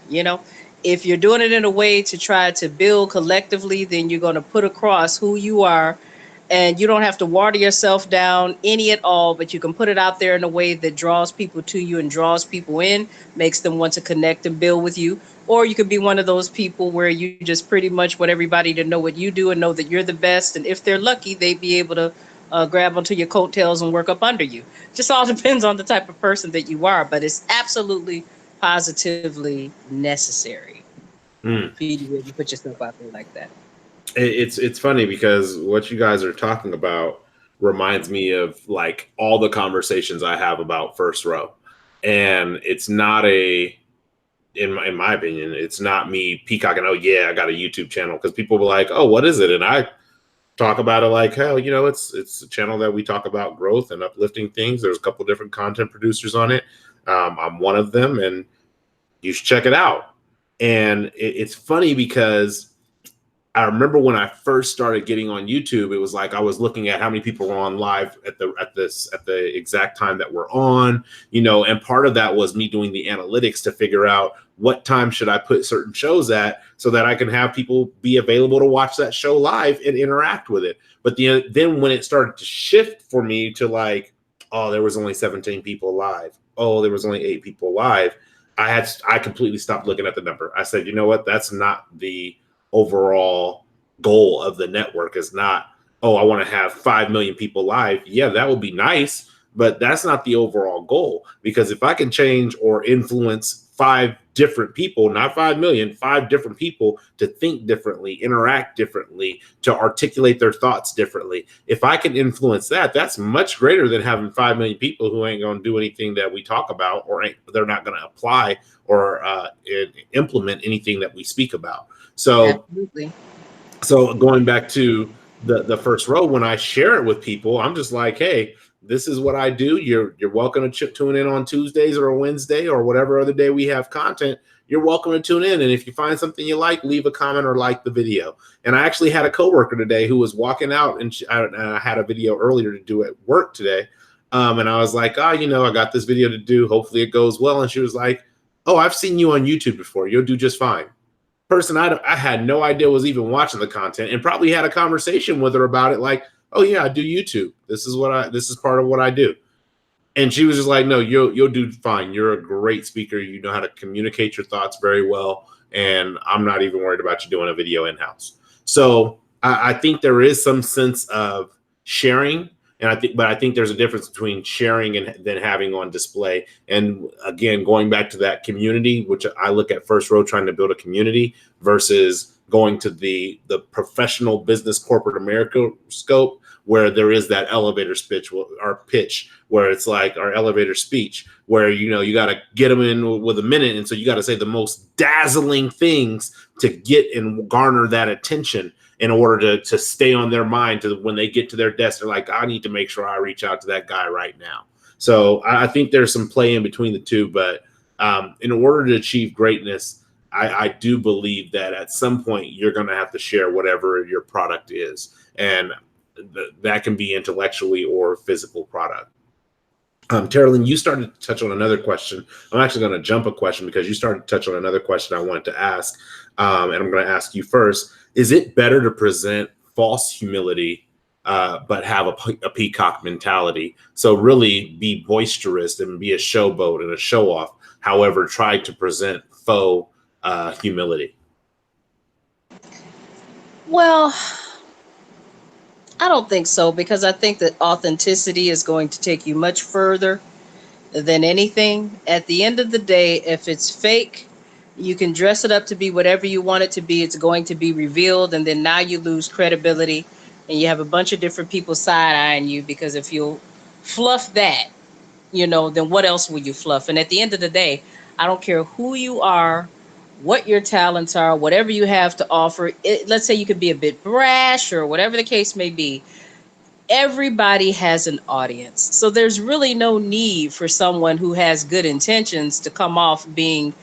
if you're doing it in a way to try to build collectively, then you're going to put across who you are, and you don't have to water yourself down any at all, but you can put it out there in a way that draws people to you and draws people in, makes them want to connect and build with you. Or you could be one of those people where you just pretty much want everybody to know what you do and know that you're the best. And if they're lucky, they'd be able to grab onto your coattails and work up under you. Just all depends on the type of person that you are. But it's absolutely positively necessary for you to put yourself out there like that. It's funny because what you guys are talking about reminds me of like all the conversations I have about First Row. And it's not in my opinion, it's not me peacocking, oh yeah, I got a YouTube channel, because people were like, oh, what is it? And I talk about it like, hell, it's a channel that we talk about growth and uplifting things. There's a couple different content producers on it. I'm one of them, and you should check it out. And it's funny because I remember when I first started getting on YouTube, it was like I was looking at how many people were on live at the exact time that we're on, and part of that was me doing the analytics to figure out what time should I put certain shows at so that I can have people be available to watch that show live and interact with it. But then when it started to shift for me to like, oh, there was only 17 people live. Oh, there was only 8 people live. I completely stopped looking at the number. I said, you know what? That's not the overall goal of the network. Is not, oh, I want to have 5 million people live. Yeah, that would be nice, but that's not the overall goal. Because if I can change or influence 5 different people, not 5 million, 5 different people to think differently, interact differently, to articulate their thoughts differently. If I can influence that, that's much greater than having 5 million people who ain't going to do anything that we talk about, or they're not going to apply or implement anything that we speak about. So, Absolutely. So going back to the First Row, when I share it with people, I'm just like, hey, this is what I do. You're welcome to tune in on Tuesdays or a Wednesday or whatever other day we have content. You're welcome to tune in. And if you find something you like, leave a comment or like the video. And I actually had a coworker today who was walking out, and I had a video earlier to do at work today. And I was like, I got this video to do. Hopefully it goes well. And she was like, oh, I've seen you on YouTube before. You'll do just fine. Person I had no idea was even watching the content, and probably had a conversation with her about it, like, oh yeah, I do YouTube. This is part of what I do. And she was just like, no, you'll do fine. You're a great speaker. You know how to communicate your thoughts very well. and I'm not even worried about you doing a video in-house. So I think there is some sense of sharing. And I think there's a difference between sharing and then having on display. And again, going back to that community, which I look at First Row trying to build a community versus going to the professional business corporate America scope, where there is that elevator pitch where it's like our elevator speech where, you got to get them in with a minute. And so you got to say the most dazzling things to get and garner that attention in order to stay on their mind to when they get to their desk. They're like, I need to make sure I reach out to that guy right now. So I think there's some play in between the two, but in order to achieve greatness, I do believe that at some point you're going to have to share whatever your product is. And that can be intellectually or physical product. Terralyn, you started to touch on another question. I'm actually going to jump a question because you started to touch on another question I wanted to ask. And I'm going to ask you first. Is it better to present false humility, but have a peacock mentality? So really be boisterous and be a showboat and a show off. However, try to present faux humility. Well, I don't think so, because I think that authenticity is going to take you much further than anything. At the end of the day, if it's fake, you can dress it up to be whatever you want it to be. It's going to be revealed, and then now you lose credibility, and you have a bunch of different people side-eyeing you, because if you fluff that, then what else will you fluff? And at the end of the day, I don't care who you are, what your talents are, whatever you have to offer. Let's say you could be a bit brash or whatever the case may be. Everybody has an audience. So there's really no need for someone who has good intentions to come off being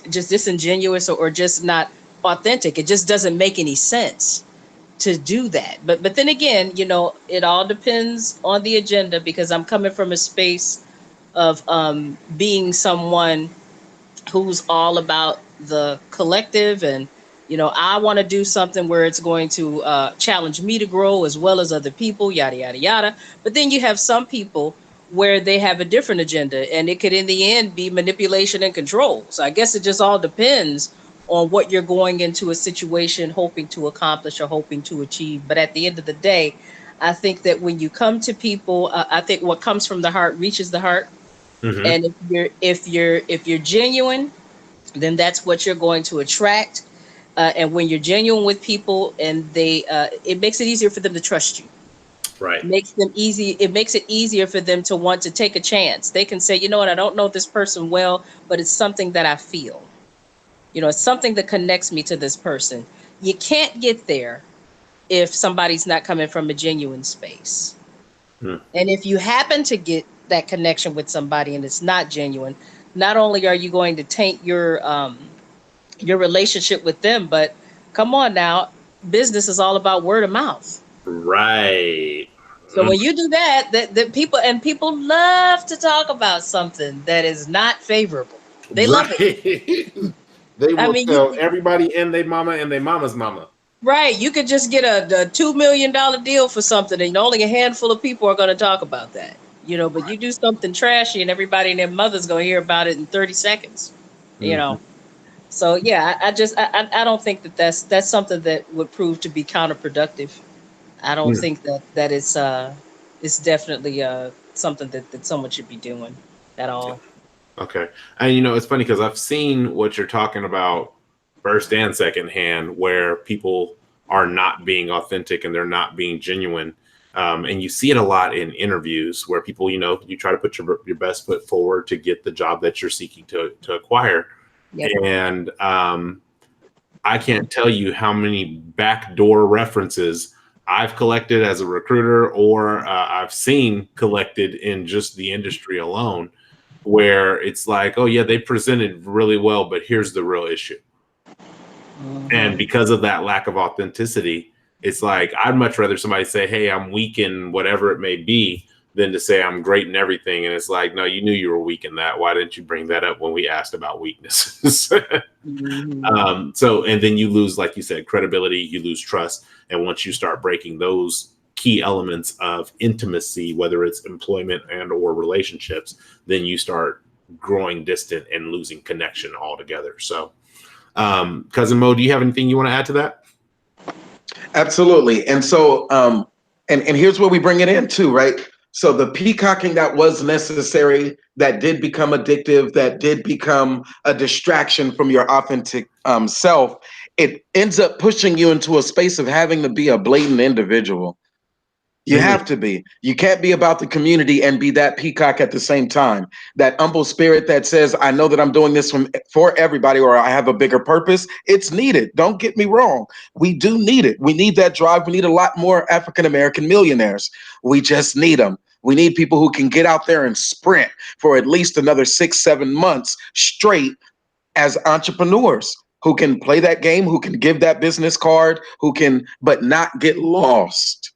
just disingenuous or just not authentic. It just doesn't make any sense to do that. But then again, it all depends on the agenda, because I'm coming from a space of being someone who's all about the collective, and I want to do something where it's going to challenge me to grow as well as other people, yada yada yada. But then you have some people where they have a different agenda, and it could in the end be manipulation and control. So I guess it just all depends on what you're going into a situation hoping to accomplish or hoping to achieve. But at the end of the day, I think that when you come to people, I think what comes from the heart reaches the heart. Mm-hmm. And if you're genuine, then that's what you're going to attract. And when you're genuine with people, and it makes it easier for them to trust you. Right. It makes it easier for them to want to take a chance. They can say, you know what, I don't know this person well, but it's something that I feel. It's something that connects me to this person. You can't get there if somebody's not coming from a genuine space. And if you happen to get that connection with somebody and it's not genuine, not only are you going to taint your relationship with them, but come on now, business is all about word of mouth. Right. So when you do that people love to talk about something that is not favorable. They love it. They will tell everybody and their mama and their mama's mama. Right. You could just get a $2 million deal for something, and only a handful of people are going to talk about that. But right. You do something trashy, and everybody and their mother's going to hear about it in 30 seconds. Mm-hmm. So yeah, I don't think that's something that would prove to be counterproductive. I don't think that it's definitely something that someone should be doing at all. Okay. And it's funny because I've seen what you're talking about first and second hand, where people are not being authentic and they're not being genuine. And you see it a lot in interviews where people, you try to put your best foot forward to get the job that you're seeking to acquire. Yep. And I can't tell you how many backdoor references I've collected as a recruiter, or I've seen collected in just the industry alone, where it's like, oh yeah, they presented really well, but here's the real issue. Mm-hmm. And because of that lack of authenticity, it's like, I'd much rather somebody say, hey, I'm weak in whatever it may be, than to say I'm great in everything. And it's like, no, you knew you were weak in that. Why didn't you bring that up when we asked about weaknesses? Mm-hmm. So, and then you lose, like you said, credibility, you lose trust. And once you start breaking those key elements of intimacy, whether it's employment and or relationships, then you start growing distant and losing connection altogether. So, Cousin Mo, do you have anything you want to add to that? Absolutely. And so, and here's where we bring it in too, right? So the peacocking that was necessary, that did become addictive, that did become a distraction from your authentic self, it ends up pushing you into a space of having to be a blatant individual. You have to be. You can't be about the community and be that peacock at the same time. That humble spirit that says, I know that I'm doing this for everybody, or I have a bigger purpose. It's needed. Don't get me wrong. We do need it. We need that drive. We need a lot more African-American millionaires. We just need them. We need people who can get out there and sprint for at least another 6-7 months straight as entrepreneurs, who can play that game, who can give that business card, who can, but not get lost.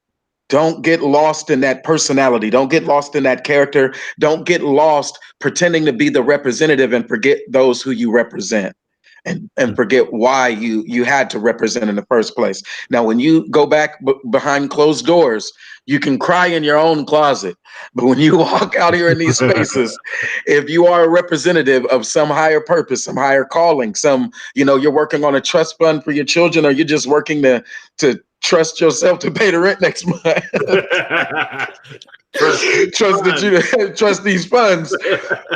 Don't get lost in that personality. Don't get lost in that character. Don't get lost pretending to be the representative and forget those who you represent, and forget why you had to represent in the first place. Now, when you go back behind closed doors, you can cry in your own closet. But when you walk out here in these spaces, if you are a representative of some higher purpose, some higher calling, you're working on a trust fund for your children, or you're just working to trust yourself to pay the rent next month. Trust these funds.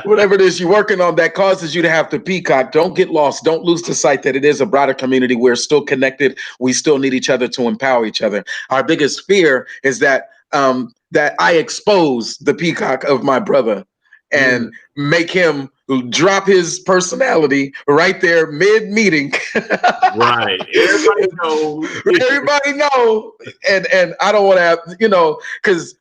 Whatever it is you're working on that causes you to have to peacock. Don't get lost. Don't lose the sight that it is a broader community. We're still connected. We still need each other to empower each other. Our biggest fear is that that I expose the peacock of my brother and make him drop his personality right there mid-meeting. Right. Everybody knows. Everybody know. And I don't want to have, because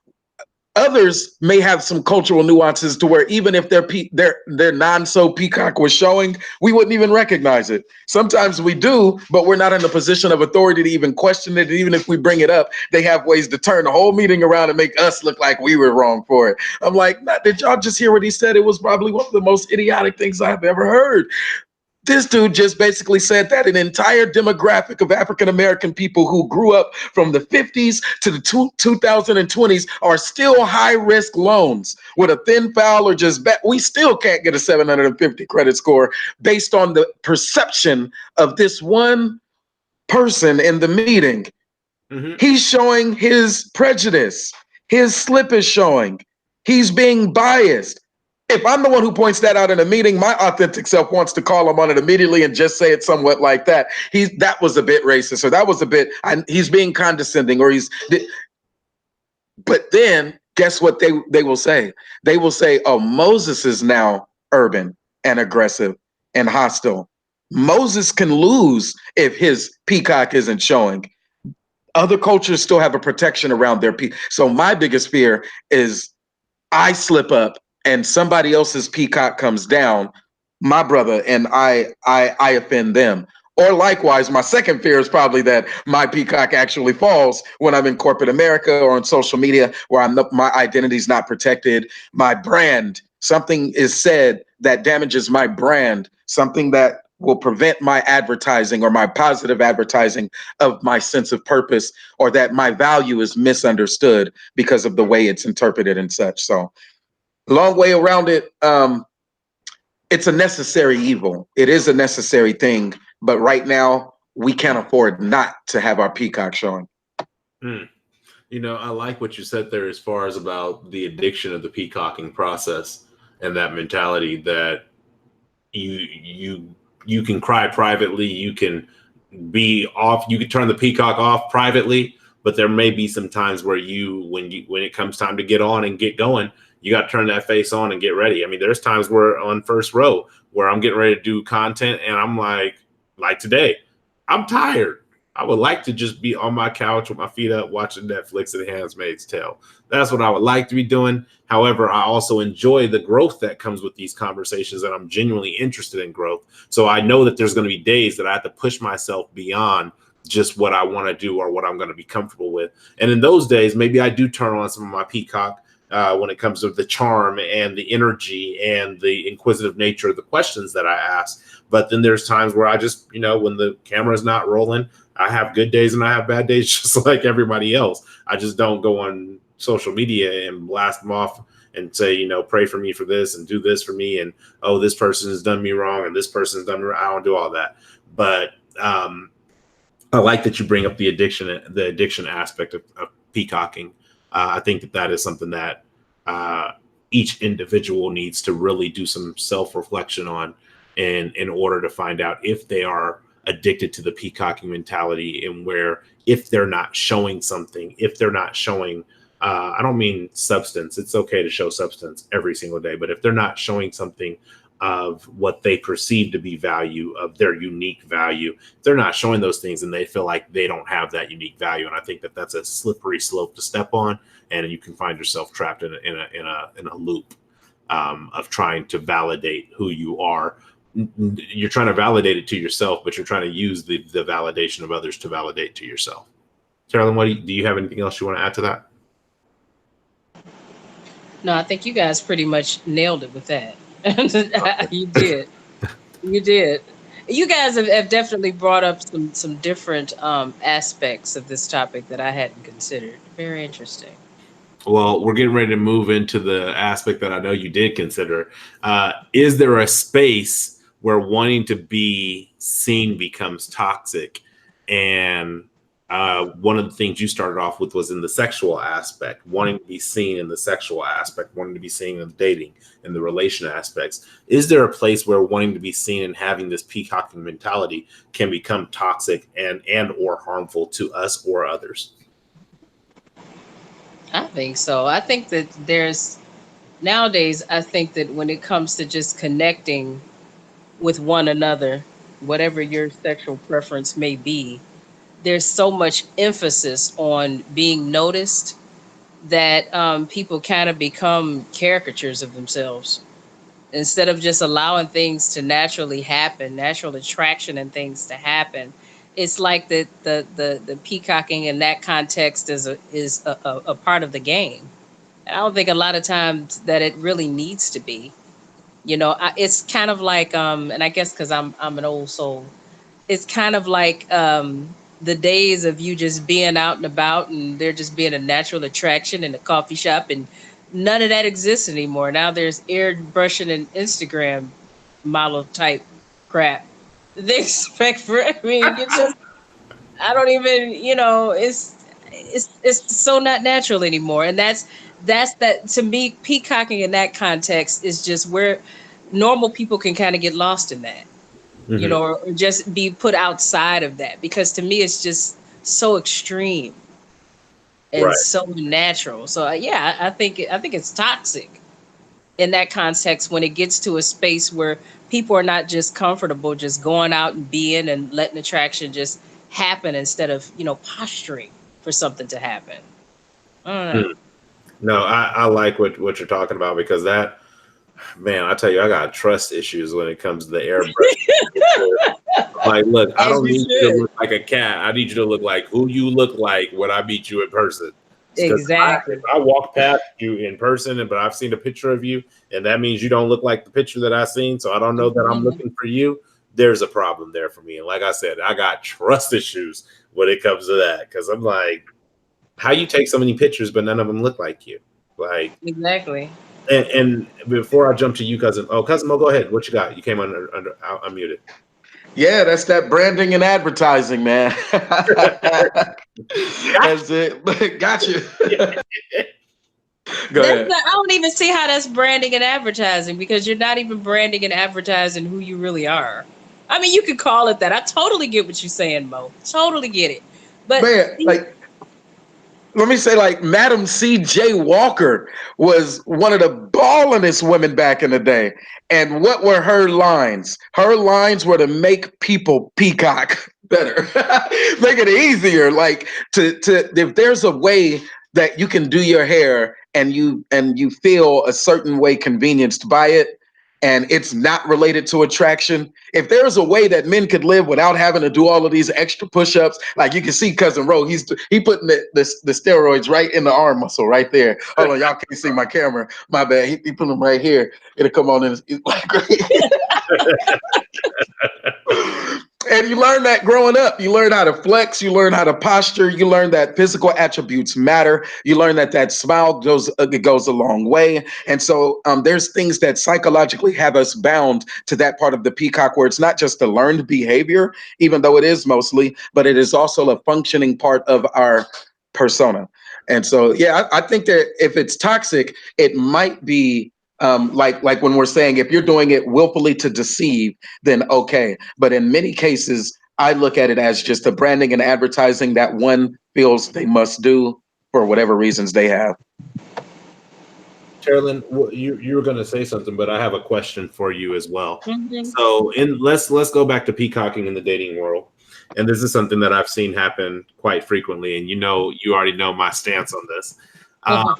others may have some cultural nuances to where even if their non-so peacock was showing, we wouldn't even recognize it. Sometimes we do, but we're not in a position of authority to even question it. Even if we bring it up, they have ways to turn the whole meeting around and make us look like we were wrong for it. I'm like, did y'all just hear what he said? It was probably one of the most idiotic things I've ever heard. This dude just basically said that an entire demographic of African-American people who grew up from the 50s to the 2020s are still high-risk loans with a thin file or just bet. We still can't get a 750 credit score based on the perception of this one person in the meeting. He's showing his prejudice. His slip is showing. He's being biased. If I'm the one who points that out in a meeting, my authentic self wants to call him on it immediately and just say it somewhat like that. That was a bit racist, or that was a bit, he's being condescending, or but then guess what they will say? They will say, oh, Moses is now urban and aggressive and hostile. Moses can lose if his peacock isn't showing. Other cultures still have a protection around their peacock. So my biggest fear is I slip up and somebody else's peacock comes down, my brother, and I offend them. Or likewise, my second fear is probably that my peacock actually falls when I'm in corporate America or on social media where my identity is not protected. My brand, something is said that damages my brand, something that will prevent my advertising or my positive advertising of my sense of purpose, or that my value is misunderstood because of the way it's interpreted and such. So long way around it. It's a necessary evil. It is a necessary thing. But right now, we can't afford not to have our peacock showing. I like what you said there as far as about the addiction of the peacocking process and that mentality that you can cry privately, you can be off, you can turn the peacock off privately, but there may be some times where when it comes time to get on and get going, you got to turn that face on and get ready. I mean, there's times where on first row where I'm getting ready to do content and I'm like today, I'm tired. I would like to just be on my couch with my feet up watching Netflix and Handmaid's Tale. That's what I would like to be doing. However, I also enjoy the growth that comes with these conversations, and I'm genuinely interested in growth. So I know that there's going to be days that I have to push myself beyond just what I want to do or what I'm going to be comfortable with. And in those days, maybe I do turn on some of my peacock when it comes to the charm and the energy and the inquisitive nature of the questions that I ask. But then there's times where I just, when the camera's not rolling, I have good days and I have bad days just like everybody else. I just don't go on social media and blast them off and say, you know, pray for me for this and do this for me. And, oh, this person has done me wrong and this person's done me wrong. I don't do all that. But I like that you bring up the addiction aspect of peacocking. I think that is something that each individual needs to really do some self-reflection on in order to find out if they are addicted to the peacocking mentality, and where if they're not showing something, if they're not showing, I don't mean substance. It's okay to show substance every single day, but if they're not showing something of what they perceive to be value, of their unique value, they're not showing those things, and they feel like they don't have that unique value. And I think that that's a slippery slope to step on, and you can find yourself trapped in a loop of trying to validate who you are. You're trying to validate it to yourself, but you're trying to use the validation of others to validate to yourself. Carolyn, do you have anything else you want to add to that? No, I think you guys pretty much nailed it with that. You did. You did. You guys have definitely brought up some different aspects of this topic that I hadn't considered. Very interesting. Well, we're getting ready to move into the aspect that I know you did consider. Is there a space where wanting to be seen becomes toxic? And one of the things you started off with was in the sexual aspect, wanting to be seen in the sexual aspect, wanting to be seen in the dating and the relation aspects. Is there a place where wanting to be seen and having this peacocking mentality can become toxic and or harmful to us or others? I think so. I think that nowadays, I think that when it comes to just connecting with one another, whatever your sexual preference may be, there's so much emphasis on being noticed that people kind of become caricatures of themselves instead of just allowing things to naturally happen, natural attraction and things to happen. It's like the peacocking in that context is a part of the game. And I don't think a lot of times that it really needs to be. It's kind of like and I guess because I'm an old soul, it's kind of like the days of you just being out and about and there just being a natural attraction in a coffee shop, and none of that exists anymore. Now there's airbrushing and Instagram model type crap. They expect for, I mean, you just, I don't even, it's so not natural anymore. And that's that to me, peacocking in that context is just where normal people can kind of get lost in that. Mm-hmm. Or just be put outside of that, because to me it's just so extreme and Right. so natural. So yeah, I think it's toxic in that context when it gets to a space where people are not just comfortable just going out and being and letting attraction just happen instead of posturing for something to happen. I don't know. No, I like what you're talking about, because that, man, I tell you, I got trust issues when it comes to the airbrush. Like, look, I As don't you need you to should. look like a cat. I need you to look like who you look like when I meet you in person. Because Exactly. if I walk past you in person, but I've seen a picture of you, and that means you don't look like the picture that I've seen, so I don't know that I'm Mhm. looking for you, there's a problem there for me. And like I said, I got trust issues when it comes to that, because I'm like, how you take so many pictures, but none of them look like you? Like, Exactly. and before I jump to you, cousin Mo, go ahead. What you got? You came under unmuted. Yeah, that's that branding and advertising, man. That's it. Got you. Go That's ahead. not, I don't even see how that's branding and advertising, because you're not even branding and advertising who you really are. I mean, you could call it that. I totally get what you're saying, Mo. Totally get it. But Man, like, let me say, like, Madam C.J. Walker was one of the ballingest women back in the day. And what were her lines? Her lines were to make people peacock better, make it easier. Like, to if there's a way that you can do your hair and you feel a certain way convenienced by it, and it's not related to attraction. If there's a way that men could live without having to do all of these extra push-ups, like you can see Cousin Ro, he putting the steroids right in the arm muscle right there. Hold on, y'all can't see my camera. My bad. He put them right here. It'll come on in. And you learn that growing up. You learn how to flex. You learn how to posture. You learn that physical attributes matter. You learn that that smile goes a long way. And so there's things that psychologically have us bound to that part of the peacock where it's not just a learned behavior, even though it is mostly, but it is also a functioning part of our persona. And so, yeah, I think that if it's toxic, it might be like when we're saying if you're doing it willfully to deceive, then okay. But in many cases, I look at it as just the branding and advertising that one feels they must do for whatever reasons they have. Carolyn, you were going to say something, but I have a question for you as well. Mhm. So, let's go back to peacocking in the dating world, and this is something that I've seen happen quite frequently. And you already know my stance on this. Um,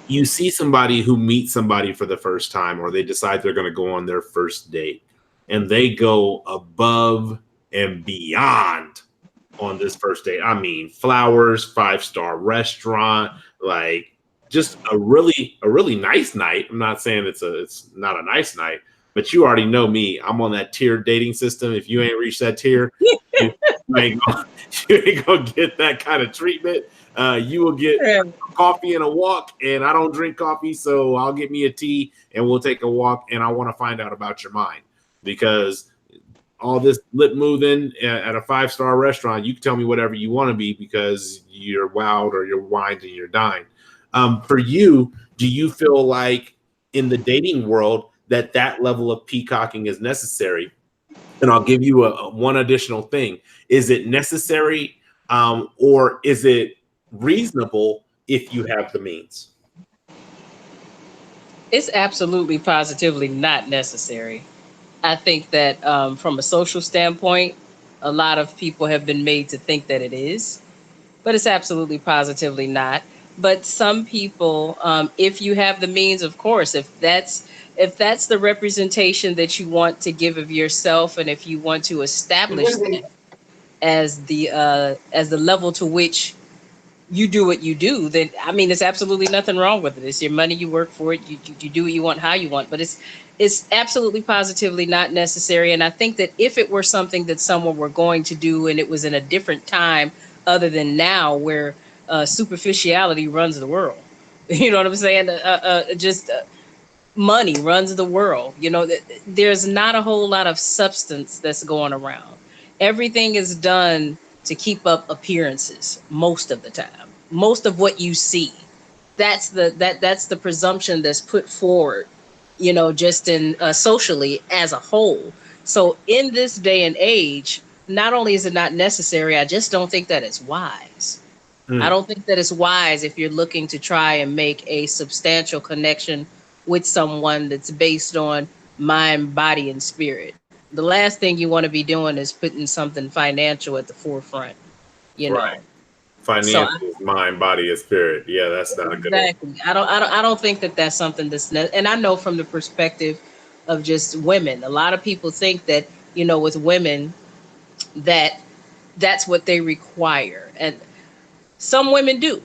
you see somebody who meets somebody for the first time, or they decide they're going to go on their first date, and they go above and beyond on this first date. I mean, flowers, 5-star restaurant, like just a really nice night. I'm not saying it's not a nice night, but you already know me. I'm on that tiered dating system. If you ain't reached that tier, you you ain't gonna get that kind of treatment. You will get coffee and a walk, and I don't drink coffee, so I'll get me a tea and we'll take a walk. And I want to find out about your mind, because all this lip moving at a 5-star restaurant, you can tell me whatever you want to be because you're wowed or you're wined and you're dined. For you, do you feel like in the dating world that level of peacocking is necessary? And I'll give you one additional thing. Is it necessary, or is it reasonable if you have the means? It's absolutely positively not necessary. I think that from a social standpoint, a lot of people have been made to think that it is, but it's absolutely positively not. But some people, if you have the means, of course, if that's the representation that you want to give of yourself, and if you want to establish that as the level to which you do what you do, then I mean, there's absolutely nothing wrong with it. It's your money, you work for it, you do what you want, how you want. But it's absolutely positively not necessary. And I think that if it were something that someone were going to do, and it was in a different time other than now, where superficiality runs the world, you know what I'm saying? Just money runs the world. There's not a whole lot of substance that's going around. Everything is done to keep up appearances most of the time. Most of what you see, that's the presumption that's put forward, just in socially as a whole. So in this day and age, not only is it not necessary, I just don't think that it's wise. I don't think that it's wise if you're looking to try and make a substantial connection with someone that's based on mind, body, and spirit. The last thing you want to be doing is putting something financial at the forefront, you Right. know. So Financial is mind, body, and spirit. Yeah, that's not a good one. exactly, I don't think that that's something and I know from the perspective of just women, a lot of people think that with women that that's what they require, and some women do.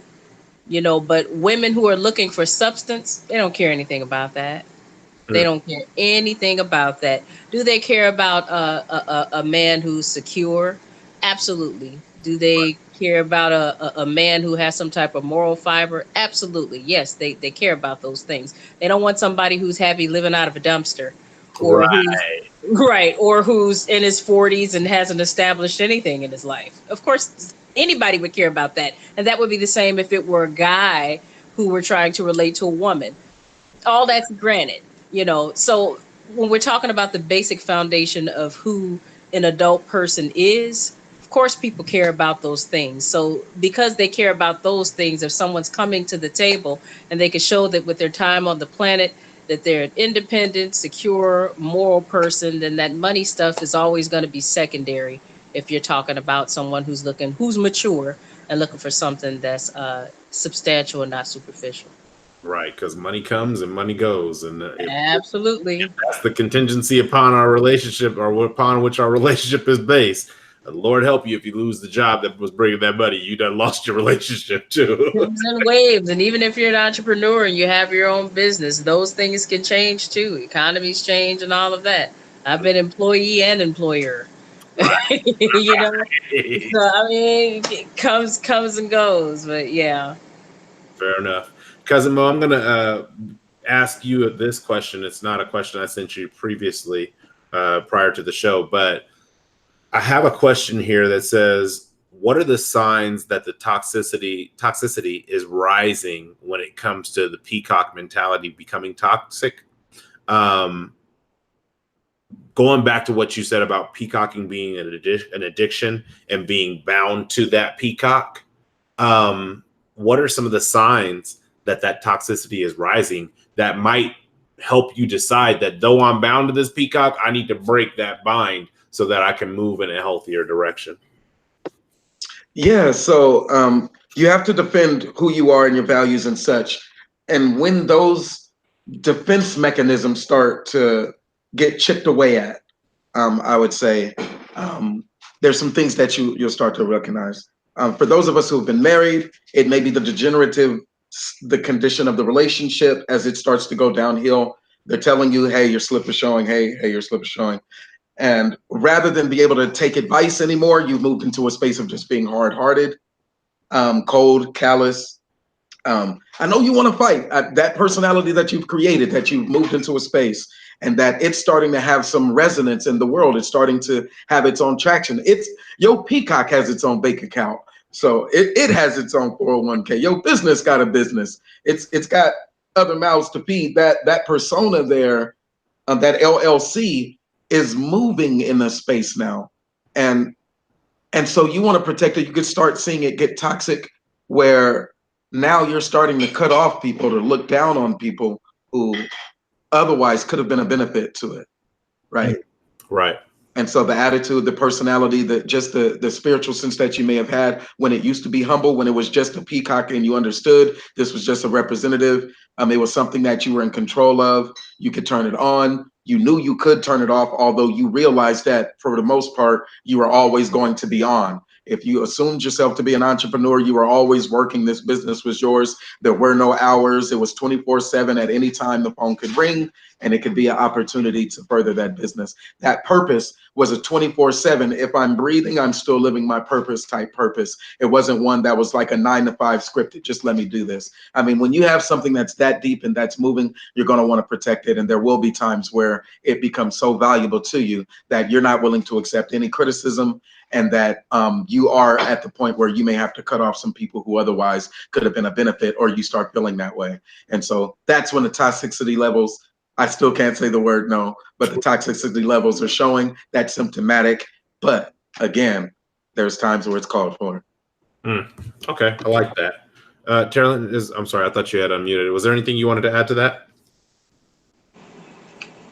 But women who are looking for substance, they don't care anything about that. They Mm. don't care anything about that. Do they care about a man who's secure? Absolutely. Do they care about a man who has some type of moral fiber? Absolutely. Yes, they care about those things. They don't want somebody who's happy living out of a dumpster, or who's Right. right, or who's in his 40s and hasn't established anything in his life. Of course, anybody would care about that. And that would be the same if it were a guy who were trying to relate to a woman. All that's granted, so when we're talking about the basic foundation of who an adult person is, of course people care about those things. So because they care about those things, if someone's coming to the table and they can show that with their time on the planet that they're an independent, secure, moral person, then that money stuff is always going to be secondary. If you're talking about someone who's mature and looking for something that's substantial and not superficial. Right, because money comes and money goes, and if Absolutely. that's the contingency upon our relationship, or upon which our relationship is based, Lord help you if you lose the job that was bringing that money. You done lost your relationship too. Comes in waves. And even if you're an entrepreneur and you have your own business, those things can change too. Economies change and all of that. I've been employee and employer. You know. So I mean, it comes and goes, but yeah. Fair enough. Cousin Mo, I'm going to ask you this question. It's not a question I sent you previously prior to the show, but I have a question here that says, what are the signs that the toxicity is rising when it comes to the peacock mentality becoming toxic? Going back to what you said about peacocking being an addiction and being bound to that peacock, what are some of the signs that that toxicity is rising that might help you decide that though I'm bound to this peacock, I need to break that bind so that I can move in a healthier direction? Yeah, so you have to defend who you are and your values and such. And when those defense mechanisms start to get chipped away at, I would say there's some things that you'll start to recognize. For those of us who've been married, it may be the condition of the relationship as it starts to go downhill. They're telling you, hey, your slip is showing. Hey, your slip is showing. And rather than be able to take advice anymore, you've moved into a space of just being hard-hearted, cold, callous. I know you want to fight. That personality that you've created, that you've moved into a space, and that it's starting to have some resonance in the world. It's starting to have its own traction. Your peacock has its own bank account, so it has its own 401k. Your business got a business. It's got other mouths to feed. That persona there, that LLC is moving in a space now, and so you want to protect it. You could start seeing it get toxic, where now you're starting to cut off people, to look down on people who otherwise could have been a benefit to it, right? Right. And so the attitude, the personality, the spiritual sense that you may have had when it used to be humble, when it was just a peacock and you understood this was just a representative, it was something that you were in control of. You could turn it on. You knew you could turn it off, although you realized that for the most part, you were always going to be on. If you assumed yourself to be an entrepreneur, you were always working. This business was yours. There were no hours. It was 24/7. At any time, the phone could ring and it could be an opportunity to further that business. That purpose was a 24/7. If I'm breathing, I'm still living my purpose type purpose. It wasn't one that was like a 9 to 5 scripted. Just let me do this. I mean, when you have something that's that deep and that's moving, you're going to want to protect it. And there will be times where it becomes so valuable to you that you're not willing to accept any criticism, and that you are at the point where you may have to cut off some people who otherwise could have been a benefit, or you start feeling that way. And so that's when the toxicity levels, I still can't say the word no, but the toxicity levels are showing. That's symptomatic. But again, there's times where it's called for. Okay, I like that. Terrell, I'm sorry, I thought you had unmuted. Was there anything you wanted to add to that?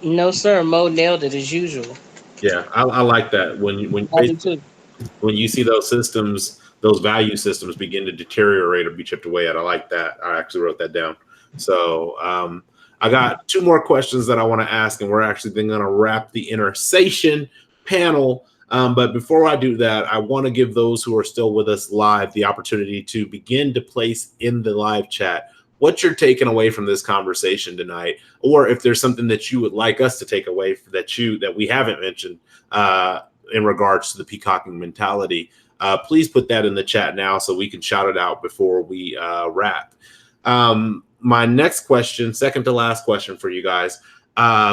No, sir. Mo nailed it as usual. Yeah, I like that. I do too. When you see those systems, those value systems begin to deteriorate or be chipped away at, I like that. I actually wrote that down. So I got two more questions that I want to ask, and we're actually then going to wrap the Intersation panel. But before I do that, I want to give those who are still with us live the opportunity to begin to place in the live chat what you're taking away from this conversation tonight, or if there's something that you would like us to take away that we haven't mentioned in regards to the peacocking mentality. Please put that in the chat now so we can shout it out before we wrap. My next question, second to last question for you guys,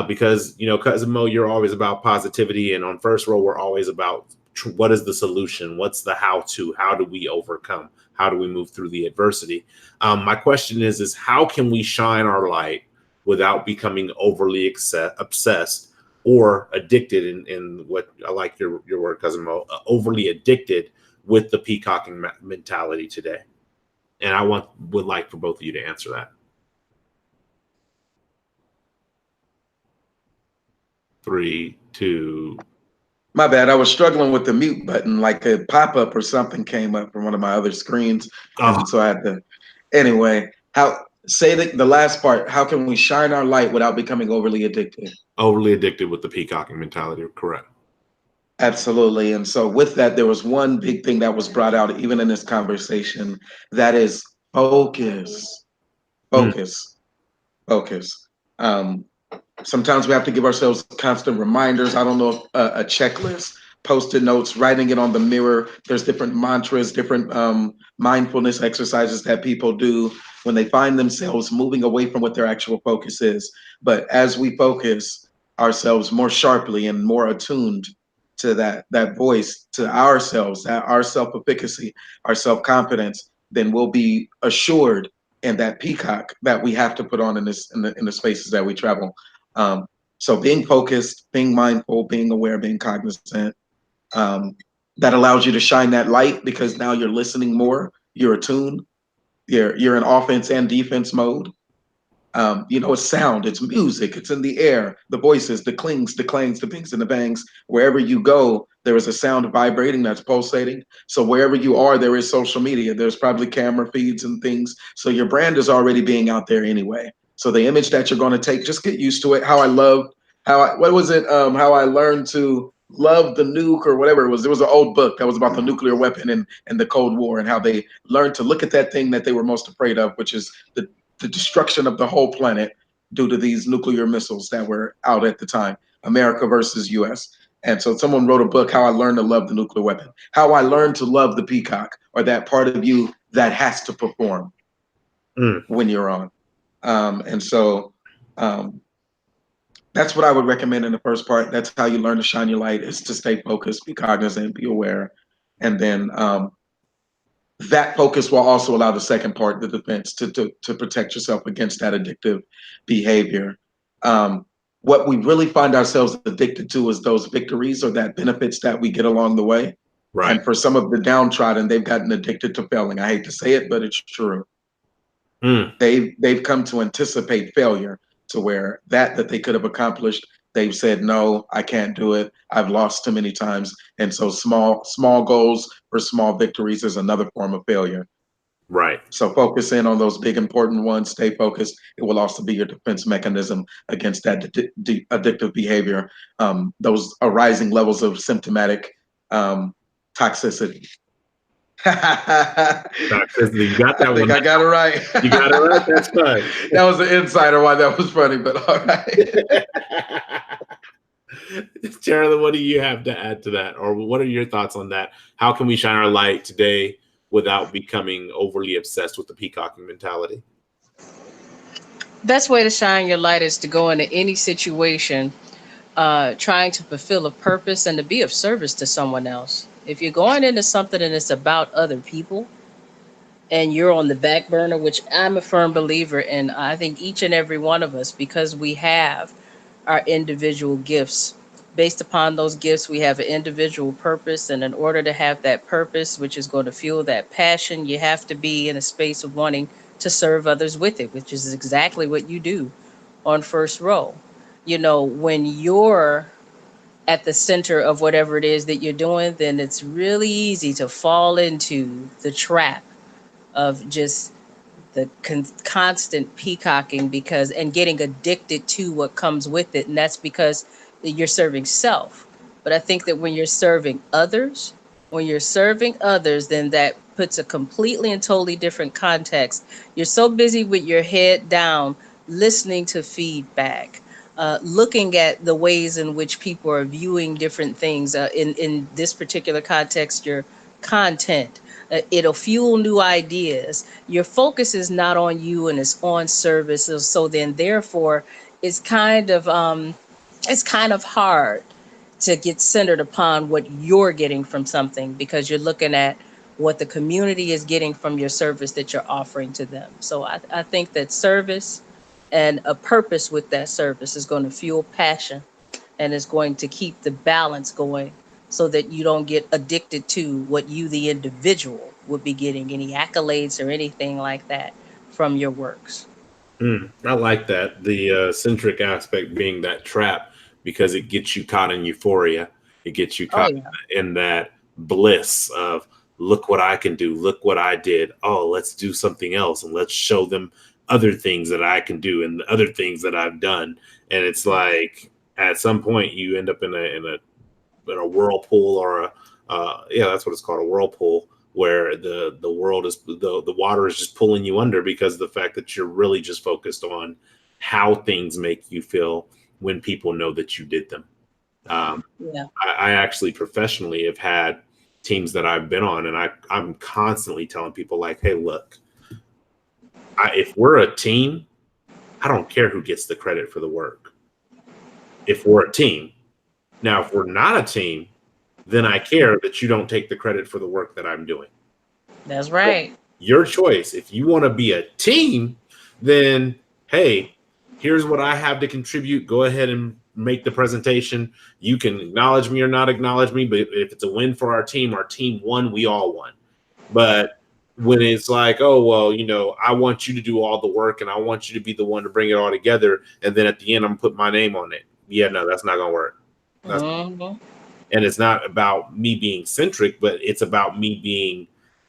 because, you know, Cousin Mo, you're always about positivity, and on First Row, we're always about what is the solution? What's the how-to? How do we overcome? How do we move through the adversity? My question is how can we shine our light without becoming overly obsessed or addicted in what I like your word, Cousin Mo, overly addicted with the peacocking mentality today? And I would like for both of you to answer that. 3, 2. My bad. I was struggling with the mute button, like a pop-up or something came up from one of my other screens. And so I had to, anyway, say the last part, how can we shine our light without becoming overly addicted? Overly addicted with the peacocking mentality, correct. Absolutely. And so with that, there was one big thing that was brought out, even in this conversation, that is focus, focus, focus. Sometimes we have to give ourselves constant reminders. I don't know if a checklist, post-it notes, writing it on the mirror. There's different mantras, different mindfulness exercises that people do when they find themselves moving away from what their actual focus is. But as we focus ourselves more sharply and more attuned to that voice, to ourselves, our self-efficacy, our self-confidence, then we'll be assured in that peacock that we have to put on in the spaces that we travel. So being focused, being mindful, being aware, being cognizant, um, that allows you to shine that light because now you're listening more, you're attuned, you're in offense and defense mode. It's sound, it's music, it's in the air, the voices, the clings, the clangs, the pings and the bangs. Wherever you go, there is a sound vibrating that's pulsating. So wherever you are, there is social media. There's probably camera feeds and things. So your brand is already being out there anyway. So the image that you're going to take, just get used to it. How I learned to love the nuke or whatever it was. There was an old book that was about the nuclear weapon and the Cold War and how they learned to look at that thing that they were most afraid of, which is the destruction of the whole planet due to these nuclear missiles that were out at the time, America versus US. And so someone wrote a book, How I Learned to Love the Nuclear Weapon, how I learned to love the peacock, or that part of you that has to perform when you're on. And so that's what I would recommend in the first part. That's how you learn to shine your light, is to stay focused, be cognizant, be aware. And then that focus will also allow the second part, the defense, to protect yourself against that addictive behavior. What we really find ourselves addicted to is those victories or that benefits that we get along the way. Right. And for some of the downtrodden, they've gotten addicted to failing. I hate to say it, but it's true. They've come to anticipate failure, to where that they could have accomplished, they've said, no, I can't do it. I've lost too many times. And so small goals or small victories is another form of failure. Right. So focus in on those big important ones, stay focused. It will also be your defense mechanism against that addictive behavior, those arising levels of symptomatic toxicity. Toxicity. You got that I think one. I got it right. You got it right. That's fine. That was an insider why that was funny, but all right. Charlie, what do you have to add to that? Or what are your thoughts on that? How can we shine our light today without becoming overly obsessed with the peacocking mentality? Best way to shine your light is to go into any situation trying to fulfill a purpose and to be of service to someone else. If you're going into something and it's about other people and you're on the back burner, which I'm a firm believer in, I think each and every one of us, because we have our individual gifts. Based upon those gifts, we have an individual purpose. And in order to have that purpose, which is going to fuel that passion, you have to be in a space of wanting to serve others with it, which is exactly what you do on First Row. When you're at the center of whatever it is that you're doing, then it's really easy to fall into the trap of just the constant peacocking and getting addicted to what comes with it. And that's because you're serving self. But I think that when you're serving others, then that puts a completely and totally different context. You're so busy with your head down, listening to feedback, looking at the ways in which people are viewing different things. In this particular context, your content. It'll fuel new ideas. Your focus is not on you and it's on service. So then, therefore, it's kind of hard to get centered upon what you're getting from something because you're looking at what the community is getting from your service that you're offering to them. So I think that service and a purpose with that service is going to fuel passion and is going to keep the balance going so that you don't get addicted to what you, the individual, would be getting any accolades or anything like that from your works. I like that. The centric aspect being that trap because it gets you caught in euphoria. It gets you Oh, caught yeah. in that bliss of look what I can do. Look what I did. Oh, let's do something else and let's show them other things that I can do and the other things that I've done. And it's like at some point you end up in a whirlpool or that's what it's called, a whirlpool, where the world is the water is just pulling you under because of the fact that you're really just focused on how things make you feel when people know that you did them. Yeah. I actually professionally have had teams that I've been on, and I'm constantly telling people like, hey, look, if we're a team, I don't care who gets the credit for the work. If we're a team. Now, if we're not a team, then I care that you don't take the credit for the work that I'm doing. That's right. Your choice. If you want to be a team, then hey, here's what I have to contribute. Go ahead and make the presentation. You can acknowledge me or not acknowledge me, but if it's a win for our team won, we all won. But when it's like, oh, well, I want you to do all the work and I want you to be the one to bring it all together, and then at the end I'm put my name on it. Yeah, no, that's not gonna work. And it's not about me being centric, but it's about me being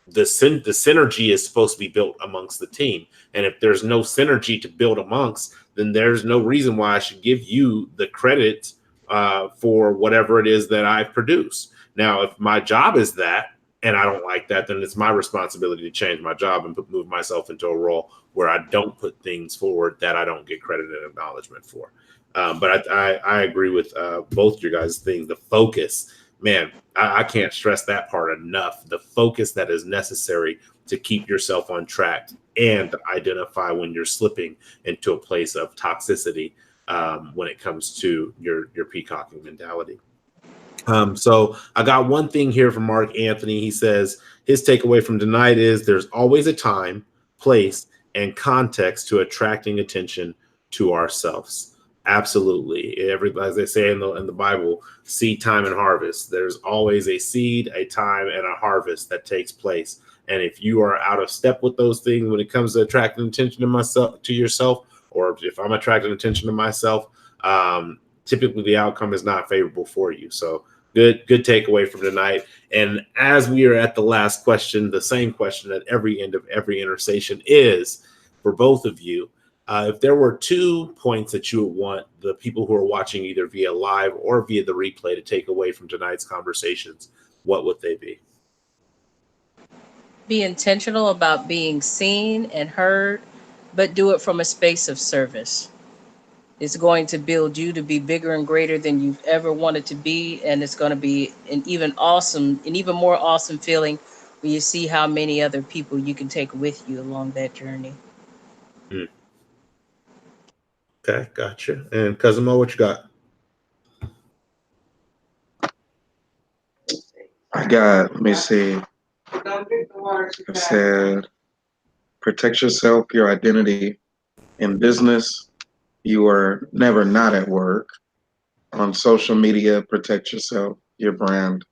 the synergy is supposed to be built amongst the team. And if there's no synergy to build amongst, then there's no reason why I should give you the credit for whatever it is that I've produced. Now, if my job is that, and I don't like that, then it's my responsibility to change my job and move myself into a role where I don't put things forward that I don't get credit and acknowledgement for. But I agree with both your guys' things. The focus, man, I can't stress that part enough. The focus that is necessary to keep yourself on track and identify when you're slipping into a place of toxicity when it comes to your peacocking mentality. So I got one thing here from Mark Anthony. He says his takeaway from tonight is there's always a time, place, and context to attracting attention to ourselves. Absolutely. As they say in the Bible, seed time and harvest. There's always a seed, a time, and a harvest that takes place. And if you are out of step with those things when it comes to attracting attention to yourself, or if I'm attracting attention to myself, typically the outcome is not favorable for you. So good takeaway from tonight. And as we are at the last question, the same question at every end of every Intersation is for both of you. If there were 2 points that you would want the people who are watching either via live or via the replay to take away from tonight's conversations, what would they be? Be intentional about being seen and heard, but do it from a space of service. It's going to build you to be bigger and greater than you've ever wanted to be, and it's going to be an even more awesome feeling when you see how many other people you can take with you along that journey. Okay, gotcha. And Cousin Mo, what you got? Let me see. I said, protect yourself, your identity. In business, you are never not at work. On social media, protect yourself, your brand.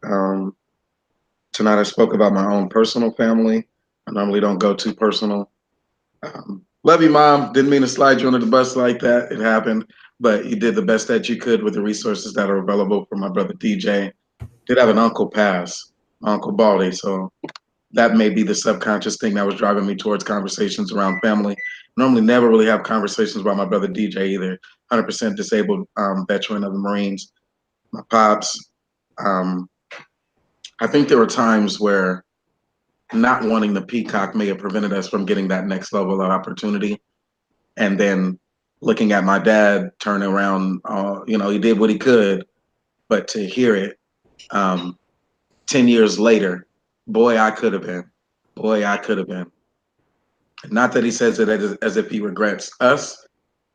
Tonight I spoke about my own personal family. I normally don't go too personal. Love you, Mom. Didn't mean to slide you under the bus like that. It happened, but you did the best that you could with the resources that are available for my brother DJ. Did have an uncle pass, my Uncle Baldy, so that may be the subconscious thing that was driving me towards conversations around family. Normally never really have conversations about my brother DJ either. 100% disabled veteran of the Marines. My pops. I think there were times where not wanting the peacock may have prevented us from getting that next level of opportunity. And then looking at my dad turn around, he did what he could, but to hear it 10 years later, boy, I could have been. Boy, I could have been. Not that he says it as if he regrets us,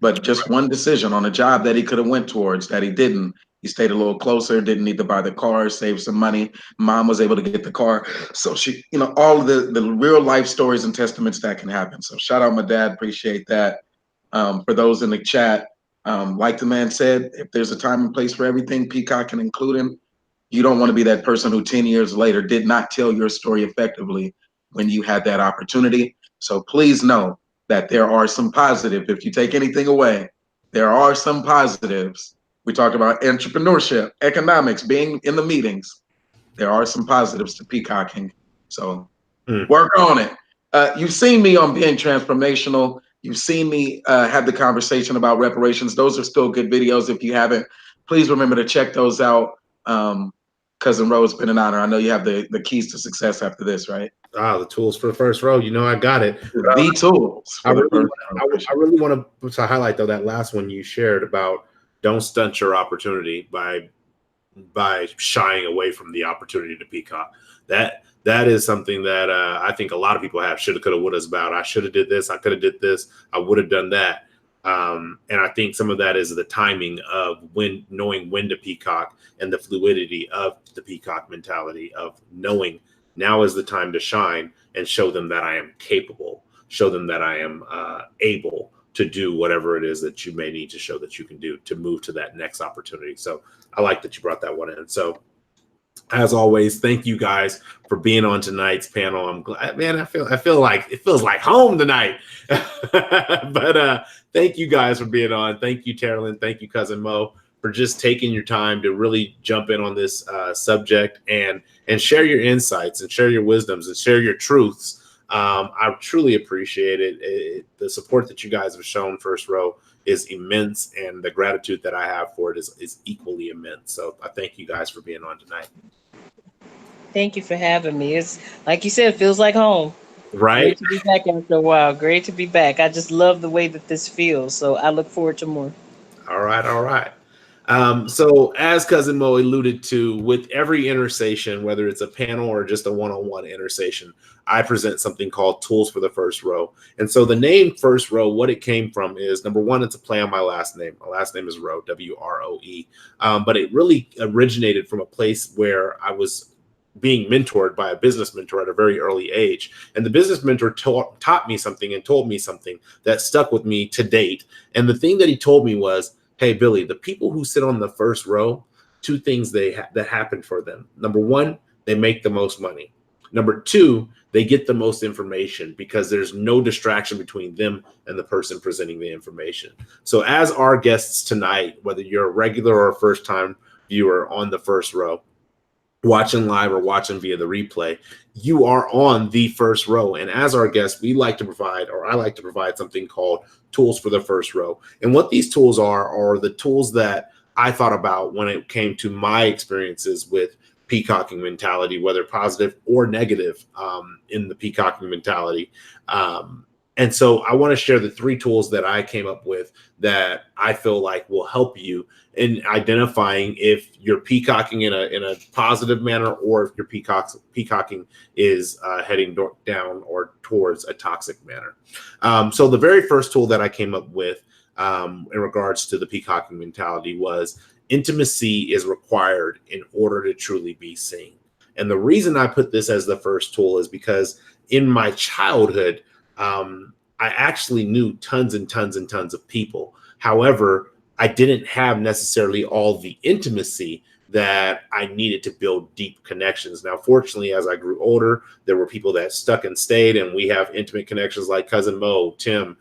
but just one decision on a job that he could have went towards that he didn't. He stayed a little closer, didn't need to buy the car, saved some money. Mom was able to get the car. So she, all of the real life stories and testaments that can happen. So shout out my dad, appreciate that. For those in the chat, like the man said, if there's a time and place for everything, peacocking including, you don't want to be that person who 10 years later did not tell your story effectively when you had that opportunity. So please know that there are some positives. If you take anything away, there are some positives. We talked about entrepreneurship, economics, being in the meetings. There are some positives to peacocking. So work on it. You've seen me on Being Transformational. You've seen me have the conversation about reparations. Those are still good videos. If you haven't, please remember to check those out. Cousin Ro, it's been an honor. I know you have the keys to success after this, right? The tools for the first row. I got it. The tools. I really want to highlight though that last one you shared about don't stunt your opportunity by shying away from the opportunity to peacock. That is something that I think a lot of people have shoulda, coulda, wouldas about. I should have did this. I could have did this. I would have done that. And I think some of that is the timing of knowing when to peacock, and the fluidity of the peacock mentality of knowing now is the time to shine and show them that I am capable, show them that I am able to do whatever it is that you may need to show that you can do to move to that next opportunity. So I like that you brought that one in. So as always, thank you guys for being on tonight's panel. I'm glad, man. I feel like it feels like home tonight. But thank you guys for being on. Thank you, Terilyn. Thank you, Cousin Mo, for just taking your time to really jump in on this subject and share your insights and share your wisdoms and share your truths. I truly appreciate it. The support that you guys have shown First Row is immense, and the gratitude that I have for it is equally immense. So I thank you guys for being on tonight. Thank you for having me. It's like you said, it feels like home. Right? Great to be back after a while. Great to be back. I just love the way that this feels. So I look forward to more. All right. All right. So as Cousin Mo alluded to, with every intersation, whether it's a panel or just a one-on-one intersation, I present something called Tools for the First Row. And so the name First Row, what it came from is, number one, it's a play on my last name. My last name is Rowe, W-R-O-E. But it really originated from a place where I was being mentored by a business mentor at a very early age. And the business mentor taught me something and told me something that stuck with me to date. And the thing that he told me was, hey, Billy, the people who sit on the first row, two things that happen for them. Number one, they make the most money. Number two, they get the most information because there's no distraction between them and the person presenting the information. So as our guests tonight, whether you're a regular or a first-time viewer on the first row, watching live or watching via the replay, you are on the first row. And as our guests, I like to provide something called Tools for the First Row. And what these tools are the tools that I thought about when it came to my experiences with peacocking mentality, whether positive or negative, in the peacocking mentality. And so I want to share the three tools that I came up with that I feel like will help you in identifying if you're peacocking in a positive manner, or if your peacocking is heading down or towards a toxic manner. So the very first tool that I came up with in regards to the peacocking mentality was intimacy is required in order to truly be seen. And the reason I put this as the first tool is because in my childhood, I actually knew tons and tons and tons of people. However, I didn't have necessarily all the intimacy that I needed to build deep connections. Now, fortunately, as I grew older, there were people that stuck and stayed, and we have intimate connections like Cousin Mo, Tim,